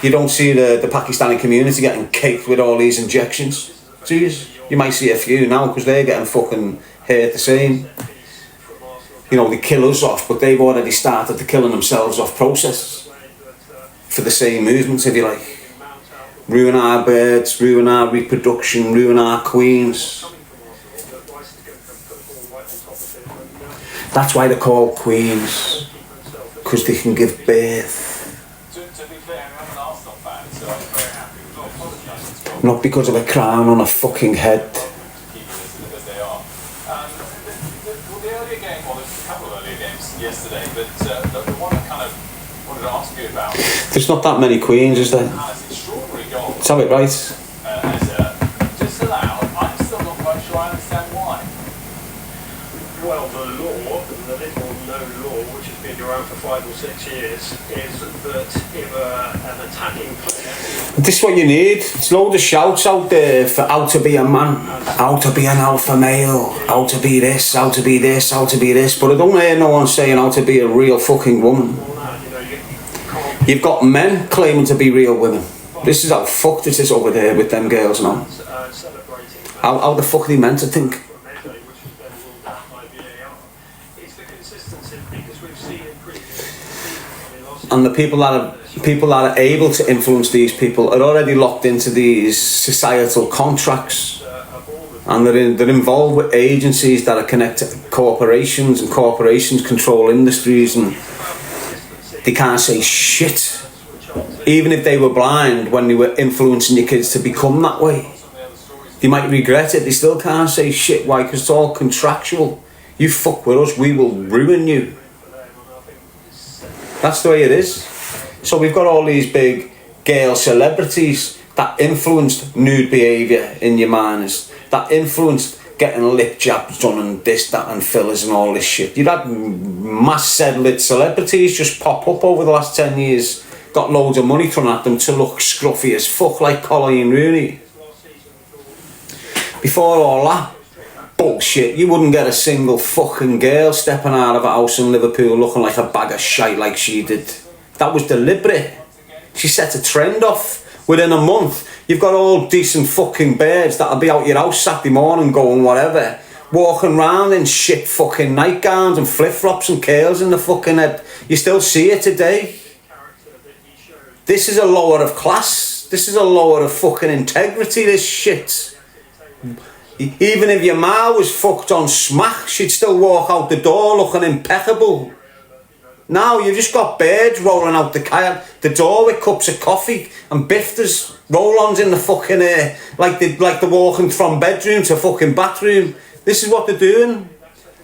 You don't see the Pakistani community getting caked with all these injections. Jeez, you might see a few now because they're getting fucking hurt the same. You know, they kill us off, but they've already started the killing themselves off process for the same movements, if you like. Ruin our birds, ruin our reproduction, ruin our queens. That's why they're called queens, because they can give birth. Not because of a crown on a fucking head. The earlier game, well, there's a couple of earlier games yesterday, but the one I kind of wanted to ask you about. There's not that many queens, is there? It's an extraordinary goal. Let's have it right. Disallowed. I'm still not quite sure I understand why. Well, the law, the little known law, which has been around for 5 or 6 years, is that if an attacking player... This is what you need. It's loads of shouts out there for how to be a man, how to be an alpha male, how to be this, how to be this, how to be this. But I don't hear no one saying how to be a real fucking woman. You've got men claiming to be real women. This is how fucked it is over there with them girls now. How the fuck are they meant to think? And the people that are able to influence these people are already locked into these societal contracts, and they're involved with agencies that are connected to corporations, and corporations control industries, and they can't say shit. even if they were blind when they were influencing your kids to become that way. They might regret it, they still can't say shit. Why? Because it's all contractual. You fuck with us, we will ruin you. That's the way it is. So we've got all these big girl celebrities that influenced nude behaviour in your minds, that influenced getting lip jabs done and this, that and fillers and all this shit. You've had mass said-lit celebrities just pop up over the last 10 years, got loads of money thrown at them to look scruffy as fuck like Colleen Rooney. Before all that bullshit, you wouldn't get a single fucking girl stepping out of a house in Liverpool looking like a bag of shite like she did. That was deliberate. She set a trend off. Within a month, you've got all decent fucking birds that'll be out your house Saturday morning going whatever, walking around in shit fucking nightgowns and flip-flops and curls in the fucking head. You still see it today. This is a lower of class. This is a lower of fucking integrity, this shit. Even if your ma was fucked on smack, she'd still walk out the door looking impeccable. Now you've just got birds rolling out the door with cups of coffee and bifters, roll-ons in the fucking air, like they're walking from bedroom to fucking bathroom. This is what they're doing.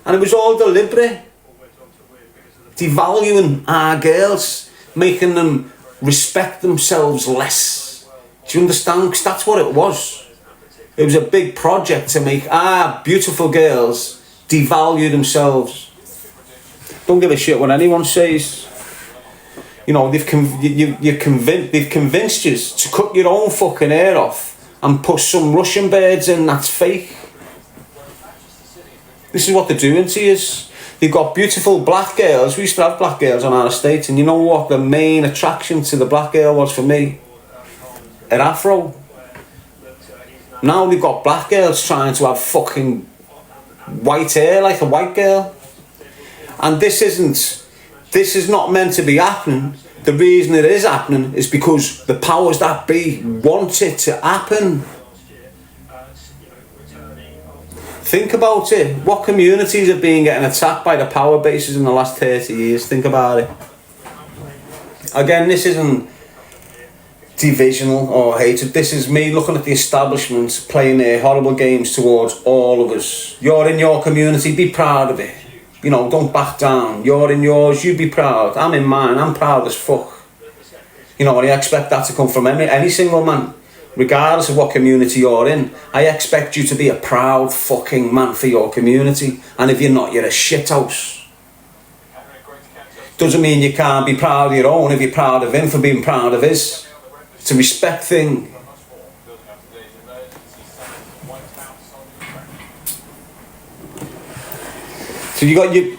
And it was all deliberate. Devaluing our girls, making them respect themselves less. Do you understand? Because that's what it was. It was a big project to make our beautiful girls devalue themselves. Don't give a shit what anyone says. You know, they've convinced you to cut your own fucking hair off and put some Russian birds in that's fake. This is what they're doing to you. They've got beautiful black girls. We used to have black girls on our estate, and you know what the main attraction to the black girl was for me? An afro. Now they've got black girls trying to have fucking white hair like a white girl. And this is not meant to be happening. The reason it is happening is because the powers that be want it to happen. Think about it. What communities have been getting attacked by the power bases in the last 30 years? Think about it. Again, this isn't divisional or hatred. This is me looking at the establishment playing their horrible games towards all of us. You're in your community, be proud of it. You know, don't back down. You're in yours, you be proud. I'm in mine, I'm proud as fuck. You know, and I expect that to come from any single man. Regardless of what community you're in, I expect you to be a proud fucking man for your community. And if you're not, you're a shithouse. Doesn't mean you can't be proud of your own if you're proud of him for being proud of his. It's a respect thing. So you got your...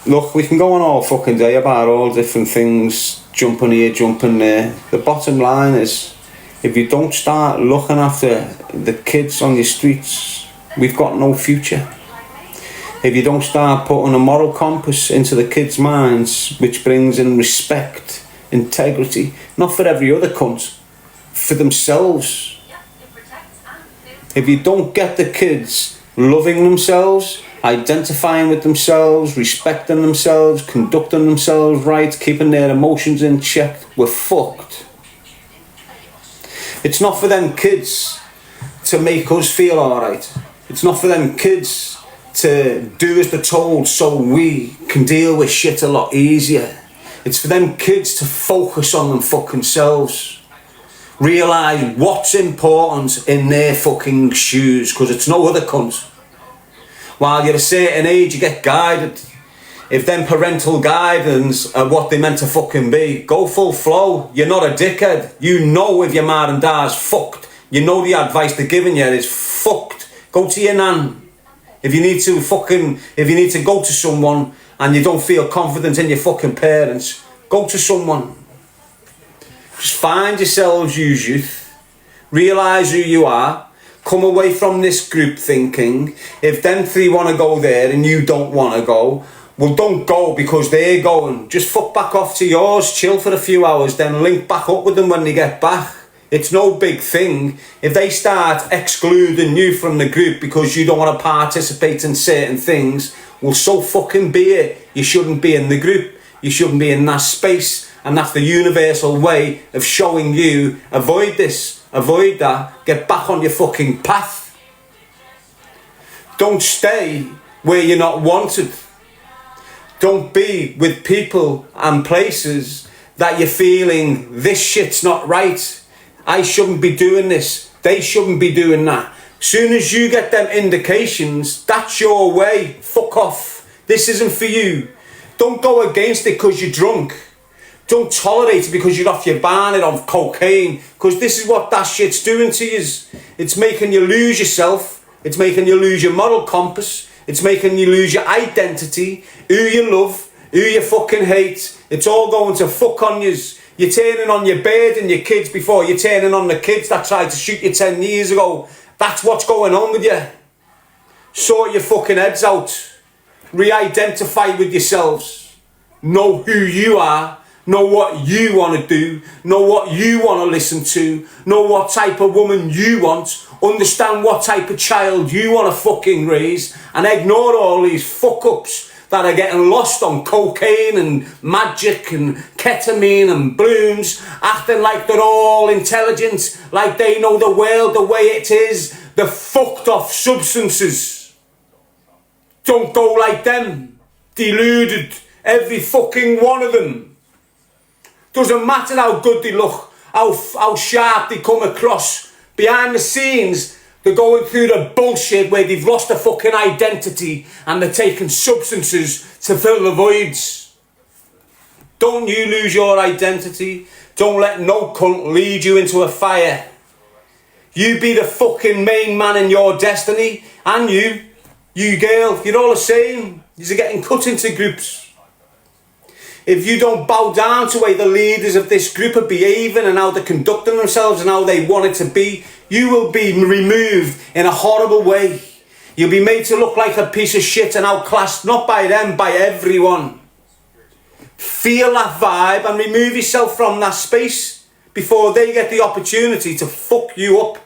Look, we can go on all fucking day about all different things, jumping here, jumping there. The bottom line is, if you don't start looking after the kids on your streets, we've got no future. If you don't start putting a moral compass into the kids' minds, which brings in respect, integrity, not for every other cunt, for themselves. If you don't get the kids loving themselves, identifying with themselves, respecting themselves, conducting themselves right, keeping their emotions in check, we're fucked. It's not for them kids to make us feel alright. It's not for them kids to do as they're told so we can deal with shit a lot easier. It's for them kids to focus on them fucking selves. Realise what's important in their fucking shoes, because it's no other cunt. While you're a certain age, you get guided. If them parental guidance are what they meant to fucking be, go full flow. You're not a dickhead. You know if your mum and dad's fucked. You know the advice they're giving you is fucked. Go to your nan. If you need to go to someone and you don't feel confident in your fucking parents, go to someone. Just find yourselves, use youth. Realise who you are. Come away from this group thinking. If them three want to go there and you don't want to go, well, don't go because they're going. Just fuck back off to yours, chill for a few hours, then link back up with them when they get back. It's no big thing. If they start excluding you from the group because you don't want to participate in certain things, well, so fucking be it. You shouldn't be in the group. You shouldn't be in that space. And that's the universal way of showing you, avoid this, avoid that, get back on your fucking path. Don't stay where you're not wanted. Don't be with people and places that you're feeling, this shit's not right. I shouldn't be doing this. They shouldn't be doing that. Soon as you get them indications, that's your way. Fuck off. This isn't for you. Don't go against it because you're drunk. Don't tolerate it because you're off your barnet of cocaine. Because this is what that shit's doing to you. It's making you lose yourself. It's making you lose your moral compass. It's making you lose your identity. Who you love. Who you fucking hate. It's all going to fuck on you. You're turning on your bird and your kids before you're turning on the kids that tried to shoot you 10 years ago. That's what's going on with you. Sort your fucking heads out. Re-identify with yourselves. Know who you are. Know what you want to do. Know what you want to listen to. Know what type of woman you want. Understand what type of child you want to fucking raise. And ignore all these fuck-ups that are getting lost on cocaine and magic and ketamine and blooms, acting like they're all intelligent, like they know the world the way it is. The fucked off substances. Don't go like them. Deluded. Every fucking one of them. Doesn't matter how good they look, how sharp they come across. Behind the scenes, they're going through the bullshit where they've lost their fucking identity and they're taking substances to fill the voids. Don't you lose your identity. Don't let no cunt lead you into a fire. You be the fucking main man in your destiny. And you girl, you're all the same. You're getting cut into groups. If you don't bow down to the way the leaders of this group are behaving and how they're conducting themselves and how they want it to be, you will be removed in a horrible way. You'll be made to look like a piece of shit and outclassed, not by them, by everyone. Feel that vibe and remove yourself from that space before they get the opportunity to fuck you up.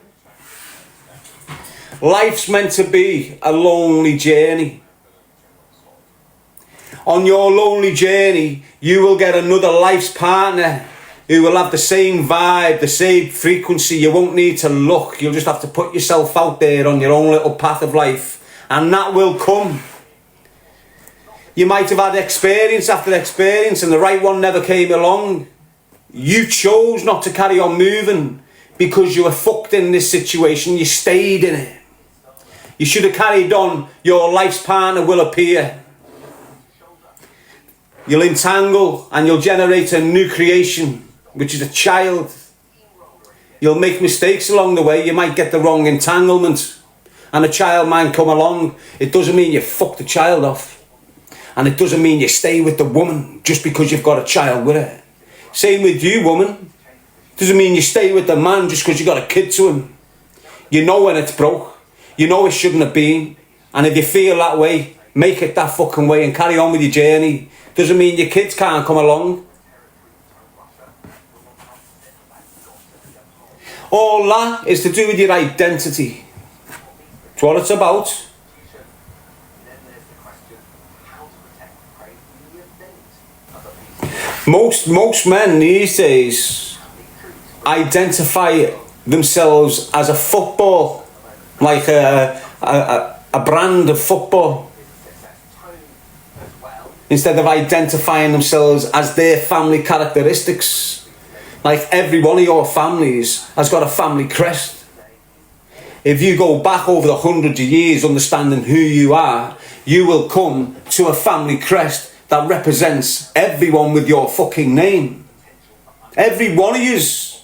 Life's meant to be a lonely journey. On your lonely journey, you will get another life's partner who will have the same vibe, the same frequency. You won't need to look. You'll just have to put yourself out there on your own little path of life. And that will come. You might have had experience after experience and the right one never came along. You chose not to carry on moving because you were fucked in this situation. You stayed in it. You should have carried on. Your life's partner will appear. You'll entangle and you'll generate a new creation, which is a child. You'll make mistakes along the way. You might get the wrong entanglement and a child might come along. It doesn't mean you fuck the child off. And it doesn't mean you stay with the woman just because you've got a child with her. Same with you, woman. Doesn't mean you stay with the man just because you got a kid to him. You know when it's broke. You know it shouldn't have been. And if you feel that way, make it that fucking way and carry on with your journey. Doesn't mean your kids can't come along. All that is to do with your identity. It's what it's about. Most men these days identify themselves as a football, like a brand of football, instead of identifying themselves as their family characteristics. Like every one of your families has got a family crest. If you go back over the hundreds of years understanding who you are, you will come to a family crest that represents everyone with your fucking name. Every one of yous.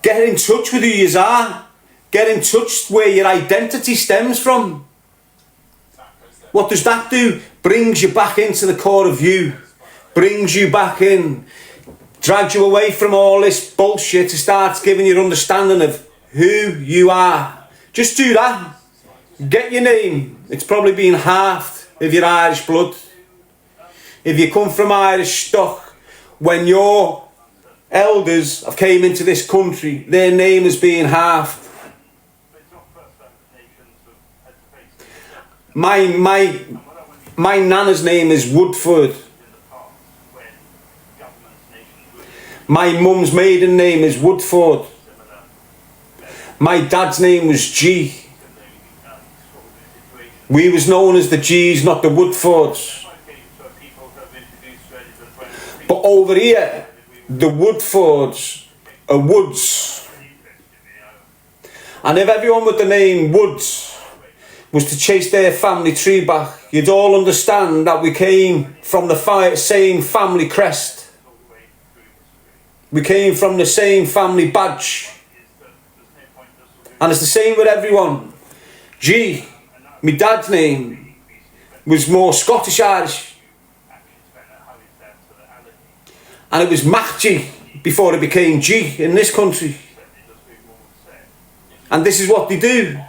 Get in touch with who yous are. Get in touch where your identity stems from. What does that do? Brings you back into the core of you. Brings you back in. Drags you away from all this bullshit to start giving you understanding of who you are. Just do that. Get your name. It's probably been halved if you're Irish blood. If you come from Irish stock, when your elders have came into this country, their name is being halved. My nana's name is Woodford. My mum's maiden name is Woodford. My dad's name was Gee. We was known as the Gees, not the Woodfords. But over here, the Woodfords are Woods. And if everyone with the name Woods was to chase their family tree back, you'd all understand that we came from the same family crest. We came from the same family badge. And it's the same with everyone. G, my dad's name, was more Scottish Irish. And it was MacG before it became G in this country. And this is what they do.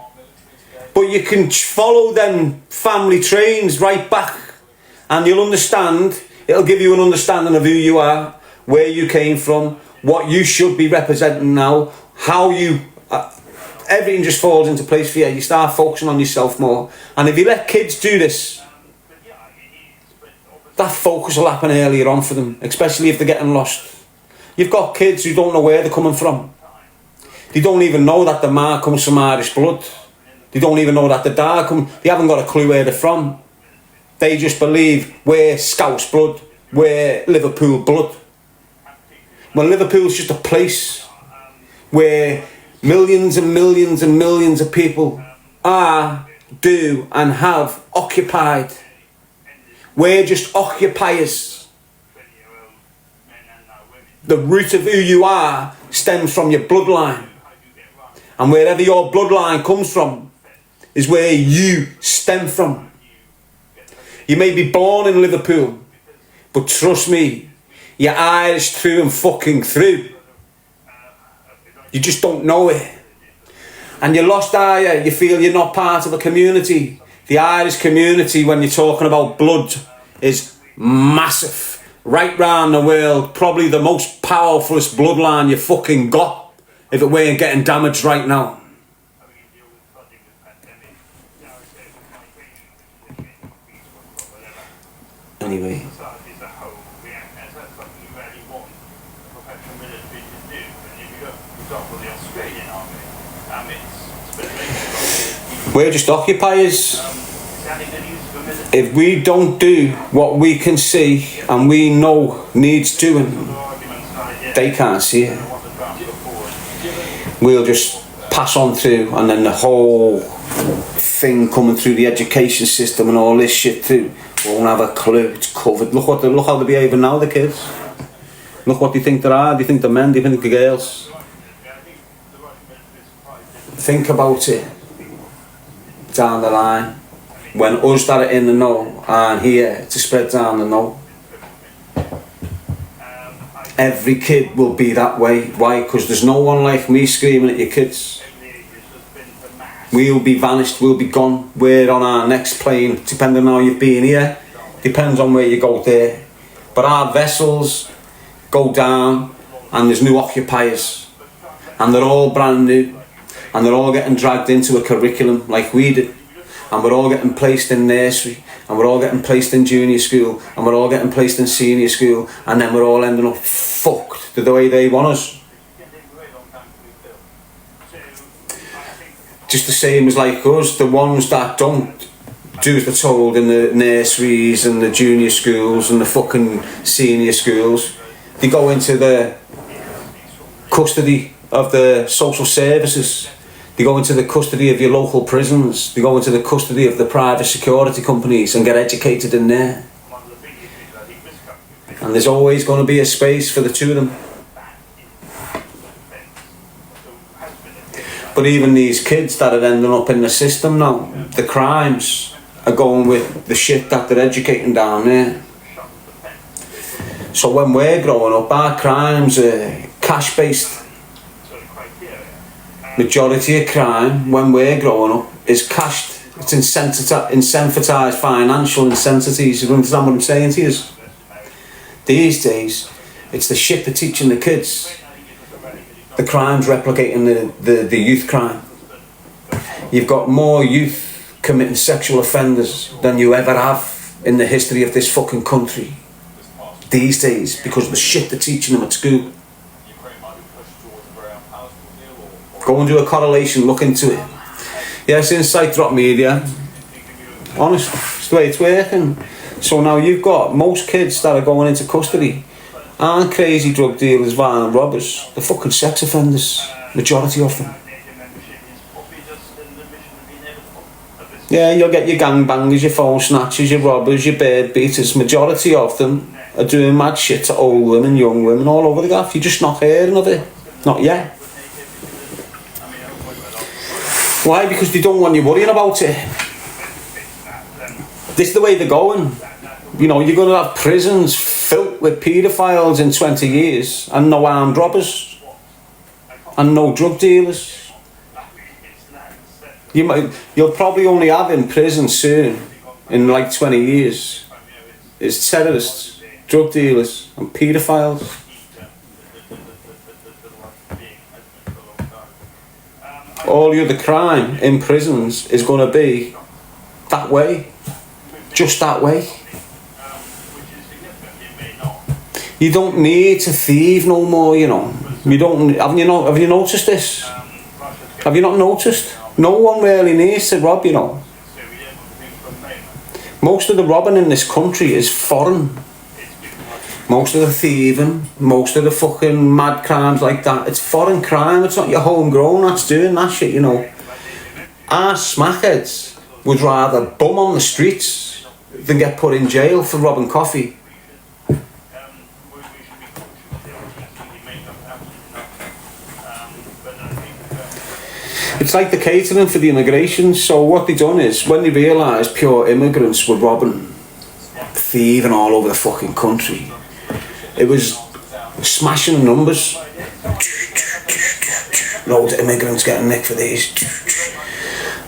But you can follow them family trains right back, and you'll understand, it'll give you an understanding of who you are, where you came from, what you should be representing now, how you... everything just falls into place for you. You start focusing on yourself more. And if you let kids do this, that focus will happen earlier on for them, especially if they're getting lost. You've got kids who don't know where they're coming from. They don't even know that the ma comes from Irish blood. They don't even know that the dad comes... They haven't got a clue where they're from. They just believe we're Scouse blood, we're Liverpool blood. Well, Liverpool's just a place where millions and millions and millions of people are, do and have occupied. We're just occupiers. The root of who you are stems from your bloodline. And wherever your bloodline comes from is where you stem from. You may be born in Liverpool, but trust me, you're Irish through and fucking through. You just don't know it. And you're lost, are you? You feel you're not part of a community. The Irish community, when you're talking about blood, is massive. Right round the world, probably the most powerfulest bloodline you fucking got, if it weren't getting damaged right now. Anyway. We're just occupiers. If we don't do what we can see and we know needs doing, they can't see it. We'll just pass on through, and then the whole thing coming through the education system and all this shit through, won't have a clue. It's covered. Look how they're behaving now, the kids. Look what they think they are. They think they're men, they think they're girls. Think about it down the line, when us that are in the know aren't here to spread down the know. Every kid will be that way. Why? Because there's no one like me screaming at your kids. We'll be vanished, we'll be gone. We're on our next plane, depending on how you've been here. Depends on where you go there. But our vessels go down, and there's new occupiers. And they're all brand new. And they're all getting dragged into a curriculum like we did. And we're all getting placed in nursery, and we're all getting placed in junior school, and we're all getting placed in senior school, and then we're all ending up fucked the way they want us. Just the same as like us, the ones that don't do as they're told in the nurseries and the junior schools and the fucking senior schools, they go into the custody of the social services. They go into the custody of your local prisons. They go into the custody of the private security companies and get educated in there. And there's always going to be a space for the two of them. But even these kids that are ending up in the system now, the crimes are going with the shit that they're educating down there. So when we're growing up, our crimes are cash-based. Majority of crime, when we're growing up, is cashed. It's incentivized financial incentives. You understand what I'm saying to you? These days, it's the shit they're teaching the kids. The crime's replicating the youth crime. You've got more youth committing sexual offenders than you ever have in the history of this fucking country these days, because of the shit they're teaching them at school. Go and do a correlation, look into it. Yes, Insight Drop Media. Honest, it's the way it's working. So now you've got most kids that are going into custody aren't crazy drug dealers, violent robbers. They're fucking sex offenders, majority of them. Yeah, you'll get your gangbangers, your phone snatchers, your robbers, your bird beaters. Majority of them are doing mad shit to old women, young women, all over the gaff. You're just not hearing of it. Not yet. Why? Because they don't want you worrying about it. This is the way they're going. You know, you're going to have prisons filled with paedophiles in 20 years and no armed robbers and no drug dealers. You'll probably only have in prison soon, in like 20 years, is terrorists, drug dealers and paedophiles. All the other crime in prisons is going to be that way, just that way. You don't need to thieve no more, you know. You don't. Have you noticed this? Have you not noticed? No one really needs to rob, you know. Most of the robbing in this country is foreign. Most of the thieving, most of the fucking mad crimes like that, it's foreign crime. It's not your homegrown that's doing that shit, you know. Our smackheads would rather bum on the streets than get put in jail for robbing coffee. It's like the catering for the immigration. So what they done is, when they realised pure immigrants were robbing, thieving all over the fucking country, it was smashing numbers. Loads of immigrants getting nicked for these.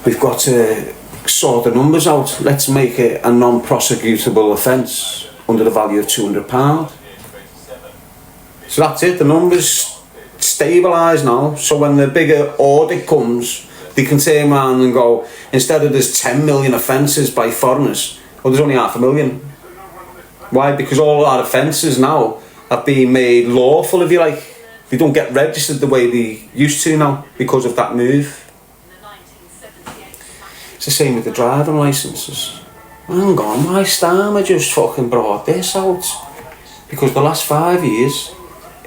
We've got to sort the numbers out. Let's make it a non-prosecutable offence under the value of £200. So that's it, the numbers stabilise now, so when the bigger audit comes, they can turn around and go, instead of there's 10 million offences by foreigners, well, there's only 500,000. Why? Because all our offences now have been made lawful, if you like. They don't get registered the way they used to now because of that move. It's the same with the driving licences. Hang on, why Starmer just fucking brought this out? Because the last 5 years,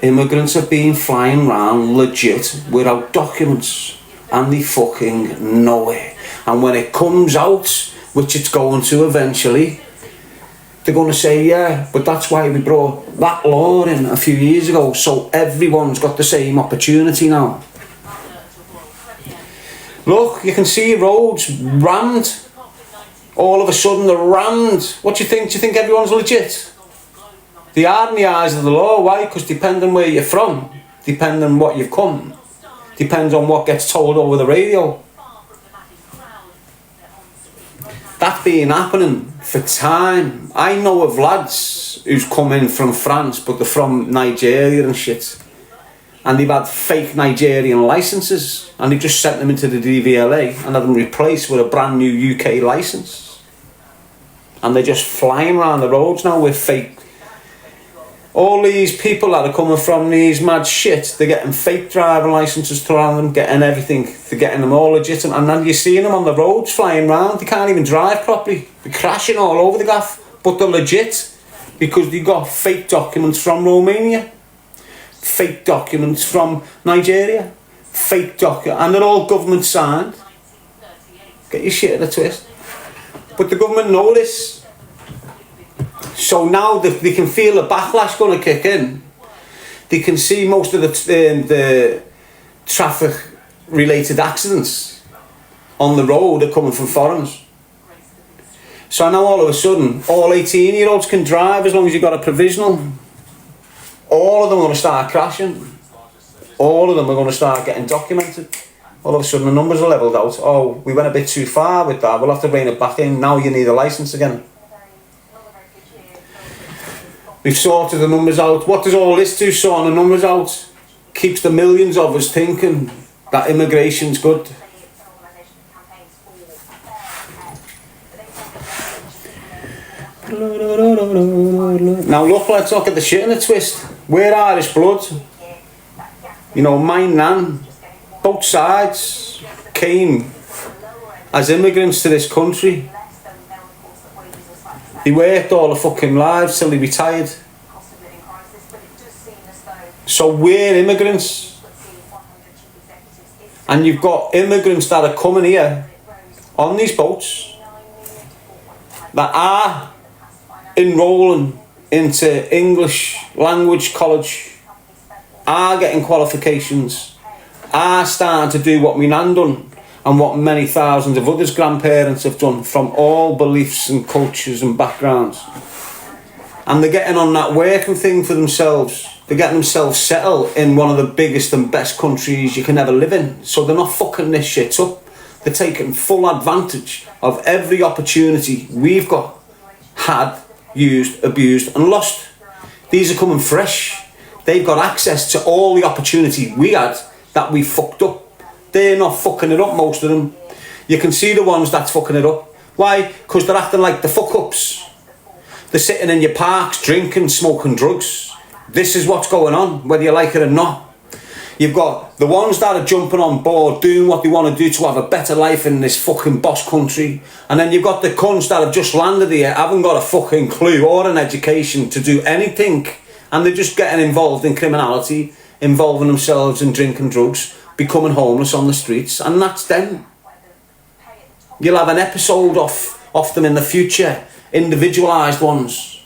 immigrants have been flying around legit without documents, and they fucking know it. And when it comes out, which it's going to eventually, they're going to say, yeah, but that's why we brought that law in a few years ago, so everyone's got the same opportunity now. Look, you can see roads rammed. All of a sudden they're rammed. What do you think? Do you think everyone's legit? They are in the eyes of the law. Why? Because depending where you're from, depending on what you've come, depends on what gets told over the radio. That's been happening for time. I know of lads who's come in from France, but they're from Nigeria and shit, and they've had fake Nigerian licences, and they've just sent them into the DVLA and had them replaced with a brand new UK licence, and they're just flying around the roads now with fake. All these people that are coming from these mad shit, they're getting fake driving licences thrown on them, getting everything, they're getting them all legitimate, and then you're seeing them on the roads flying around. They can't even drive properly, they're crashing all over the gaff, but they're legit because they got fake documents from Romania, fake documents from Nigeria, and they're all government signed. Get your shit in a twist. But the government know this. So now they can feel the backlash going to kick in. They can see most of the traffic-related accidents on the road are coming from foreigners. So now all of a sudden, all 18-year-olds can drive as long as you've got a provisional. All of them are going to start crashing. All of them are going to start getting documented. All of a sudden the numbers are levelled out. Oh, we went a bit too far with that, we'll have to rein it back in. Now you need a licence again. We've sorted the numbers out. What does all this do, sorting the numbers out? Keeps the millions of us thinking that immigration's good. Now look, let's look at the shit in a twist. We're Irish blood. You know, my nan both sides came as immigrants to this country. They worked all their fucking lives till they retired. So we're immigrants. And you've got immigrants that are coming here on these boats that are enrolling into English language college, are getting qualifications, are starting to do what my nan done and what many thousands of others' grandparents have done from all beliefs and cultures and backgrounds. And they're getting on that working thing for themselves. They're getting themselves settled in one of the biggest and best countries you can ever live in. So they're not fucking this shit up. They're taking full advantage of every opportunity we've got, had, used, abused and lost. These are coming fresh. They've got access to all the opportunity we had that we fucked up. They're not fucking it up, most of them. You can see the ones that's fucking it up. Why? Because they're acting like the fuck-ups. They're sitting in your parks, drinking, smoking drugs. This is what's going on, whether you like it or not. You've got the ones that are jumping on board, doing what they want to do to have a better life in this fucking boss country. And then you've got the cunts that have just landed here, haven't got a fucking clue or an education to do anything. And they're just getting involved in criminality, involving themselves in drinking drugs, becoming homeless on the streets. And that's them. You'll have an episode off them in the future, individualised ones.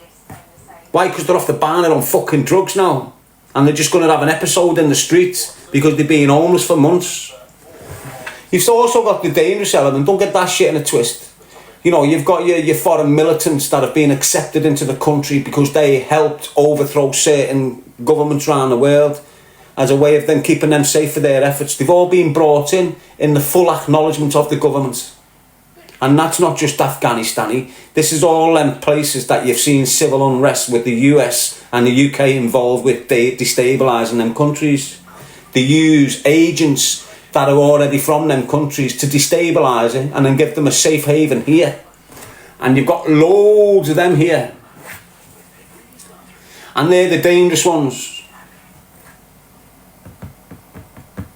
Why? Because they're off the ban on fucking drugs now. And they're just going to have an episode in the streets because they've been homeless for months. You've also got the dangerous element. Don't get that shit in a twist. You know, you've got your foreign militants that have been accepted into the country because they helped overthrow certain governments around the world as a way of them keeping them safe for their efforts. They've all been brought in the full acknowledgement of the government. And that's not just Afghanistani. This is all them places that you've seen civil unrest with the US and the UK involved with destabilising them countries. They use agents that are already from them countries to destabilise it and then give them a safe haven here. And you've got loads of them here. And they're the dangerous ones.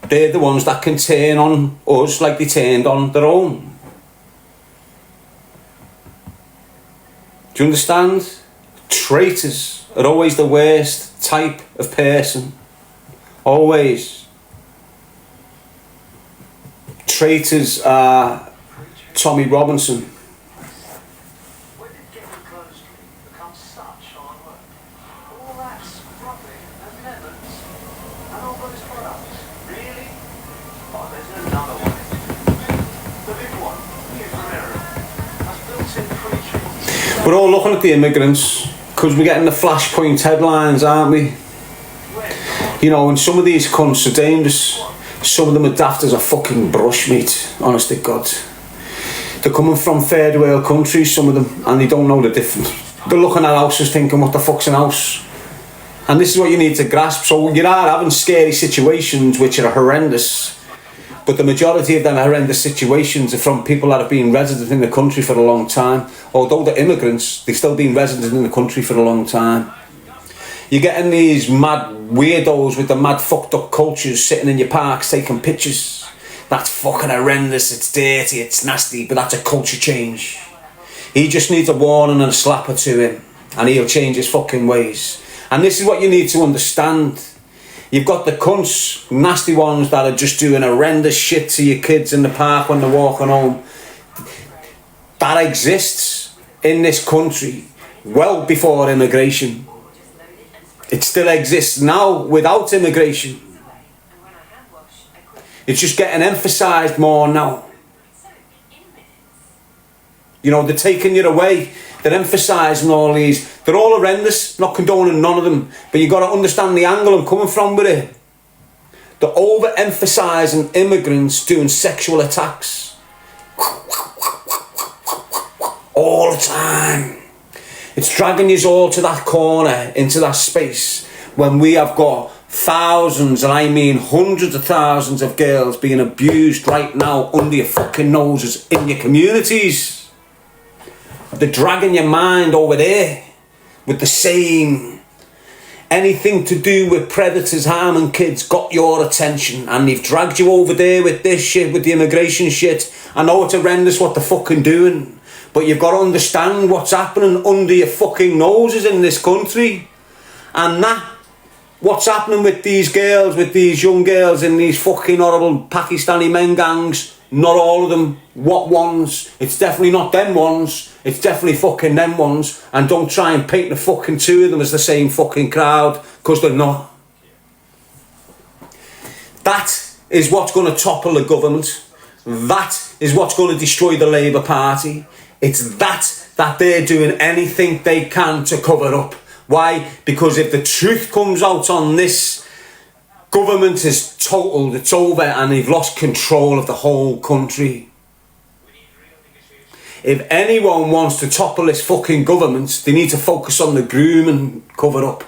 They're the ones that can turn on us like they turned on their own. Do you understand? Traitors are always the worst type of person. Always. Traitors are Tommy Robinson. When did getting close become such hard work? All that scrubbing and lemons and all those products. Really? Oh, there's another one. The big one, New Ferrero, has built-in pre-treated. We're all looking at the immigrants because we're getting the flashpoint headlines, aren't we? You know, and some of these cunts are dangerous. Some of them are daft as a fucking brush, mate. Honest to God. They're coming from third world countries, some of them, and they don't know the difference. They're looking at houses thinking, what the fuck's an house? And this is what you need to grasp. So you are having scary situations which are horrendous, but the majority of them horrendous situations are from people that have been resident in the country for a long time. Although they're immigrants, they've still been resident in the country for a long time. You're getting these mad weirdos with the mad fucked up cultures sitting in your parks taking pictures. That's fucking horrendous, it's dirty, it's nasty, but that's a culture change. He just needs a warning and a slapper to him and he'll change his fucking ways. And this is what you need to understand. You've got the cunts, nasty ones that are just doing horrendous shit to your kids in the park when they're walking home. That exists in this country well before immigration. It still exists now without immigration. It's just getting emphasised more now. You know, they're taking you away. They're emphasising all these. They're all horrendous, not condoning none of them. But you've got to understand the angle I'm coming from with it. They're over-emphasising immigrants doing sexual attacks. All the time. It's dragging you all to that corner, into that space, when we have got thousands, and I mean hundreds of thousands of girls being abused right now under your fucking noses in your communities. They're dragging your mind over there with the same anything to do with predators harming kids got your attention, and they've dragged you over there with this shit, with the immigration shit. I know it's horrendous what they're fucking doing, but you've got to understand what's happening under your fucking noses in this country. And that, what's happening with these girls, with these young girls in these fucking horrible Pakistani men gangs, not all of them, what ones, it's definitely not them ones, it's definitely fucking them ones, and don't try and paint the fucking two of them as the same fucking crowd, because they're not. That is what's going to topple the government. That is what's going to destroy the Labour Party. It's that they're doing anything they can to cover up. Why? Because if the truth comes out on this, government is totaled, it's over, and they've lost control of the whole country. If anyone wants to topple this fucking government, they need to focus on the groom and cover up.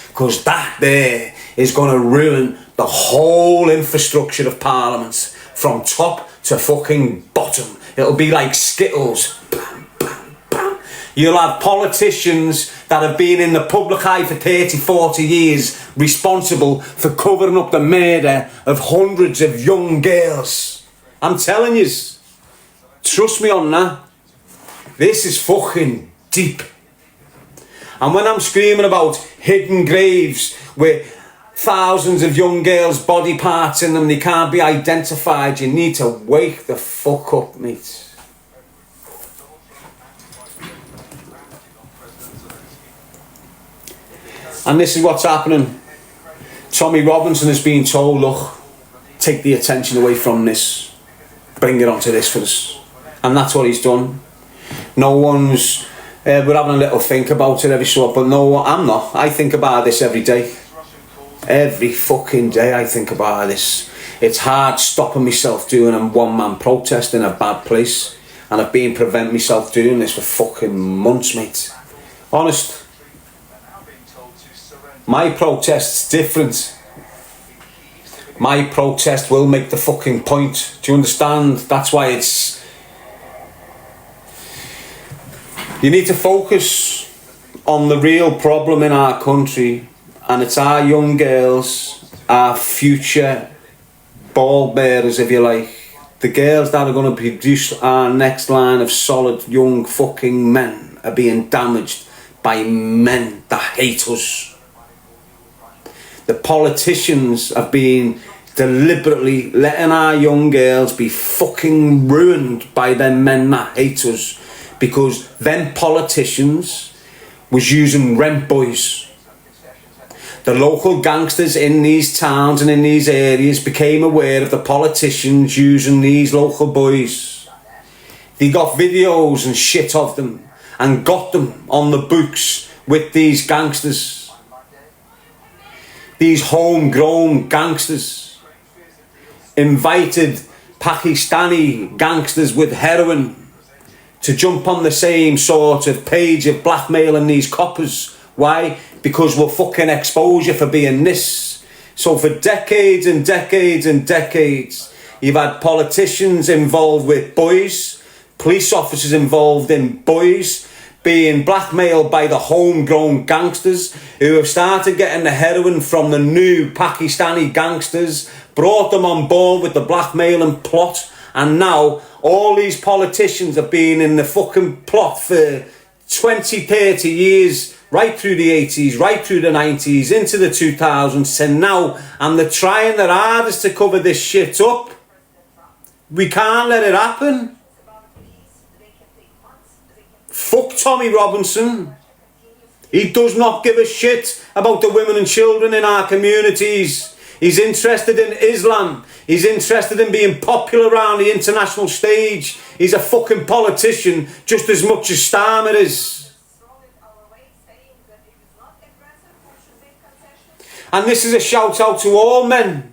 Because that there is going to ruin the whole infrastructure of Parliament, from top to fucking bottom. It'll be like Skittles. Bam, bam, bam. You'll have politicians that have been in the public eye for 30, 40 years responsible for covering up the murder of hundreds of young girls. I'm telling you, trust me on that. This is fucking deep. And when I'm screaming about hidden graves with thousands of young girls' body parts in them, they can't be identified, you need to wake the fuck up, mate. And this is what's happening. Tommy Robinson has been told, look, take the attention away from this, bring it onto this for us. And that's what he's done. No one's, we're having a little think about it every so often, but no, I'm not. I think about this every day. Every fucking day I think about this. It's hard stopping myself doing a one-man protest in a bad place, and I've been preventing myself doing this for fucking months, mate. Honest. My protest's different. My protest will make the fucking point. Do you understand? That's why it's... You need to focus on the real problem in our country, and it's our young girls, our future ball bearers, if you like. The girls that are going to produce our next line of solid young fucking men are being damaged by men that hate us. The politicians have been deliberately letting our young girls be fucking ruined by them men that hate us, because them politicians was using rent boys. The local gangsters in these towns and in these areas became aware of the politicians using these local boys. They got videos and shit of them and got them on the books with these gangsters. These homegrown gangsters invited Pakistani gangsters with heroin to jump on the same sort of page of blackmailing these coppers. Why? Because we'll fucking expose you for being this. So for decades and decades and decades, you've had politicians involved with boys, police officers involved in boys, being blackmailed by the homegrown gangsters who have started getting the heroin from the new Pakistani gangsters, brought them on board with the blackmailing plot, and now all these politicians have been in the fucking plot for 20, 30 years, right through the 80s, right through the 90s, into the 2000s, to now, and they're trying their hardest to cover this shit up. We can't let it happen. Fuck Tommy Robinson. He does not give a shit about the women and children in our communities. He's interested in Islam. He's interested in being popular around the international stage. He's a fucking politician just as much as Starmer is. And this is a shout out to all men,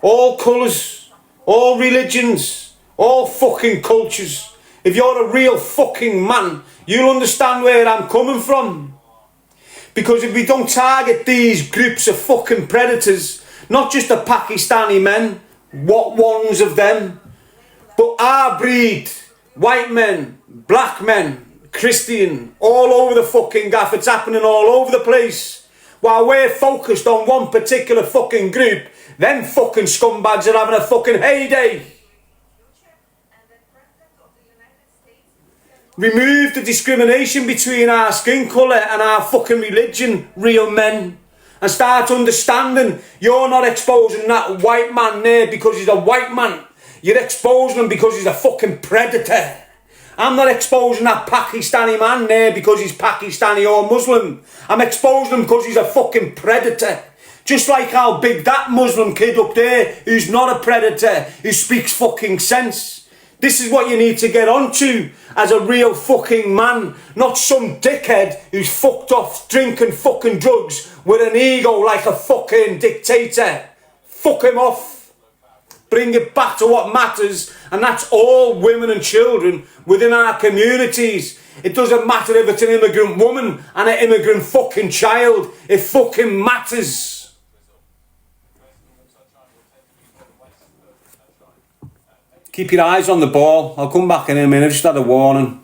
all colours, all religions, all fucking cultures. If you're a real fucking man, you'll understand where I'm coming from. Because if we don't target these groups of fucking predators, not just the Pakistani men, what ones of them, but our breed, white men, black men, Christian, all over the fucking gaff, it's happening all over the place. while we're focused on one particular fucking group, them fucking scumbags are having a fucking heyday. Remove the discrimination between our skin colour and our fucking religion, real men. And start understanding you're not exposing that white man there because he's a white man. You're exposing him because he's a fucking predator. I'm not exposing that Pakistani man there because he's Pakistani or Muslim. I'm exposing him because he's a fucking predator. Just like how big that Muslim kid up there who's not a predator, who speaks fucking sense. This is what you need to get onto as a real fucking man, not some dickhead who's fucked off drinking fucking drugs with an ego like a fucking dictator. Fuck him off. Bring it back to what matters, and that's all women and children within our communities. It doesn't matter if it's an immigrant woman and an immigrant fucking child. It fucking matters. Keep your eyes on the ball. I'll come back in a minute, just had a warning.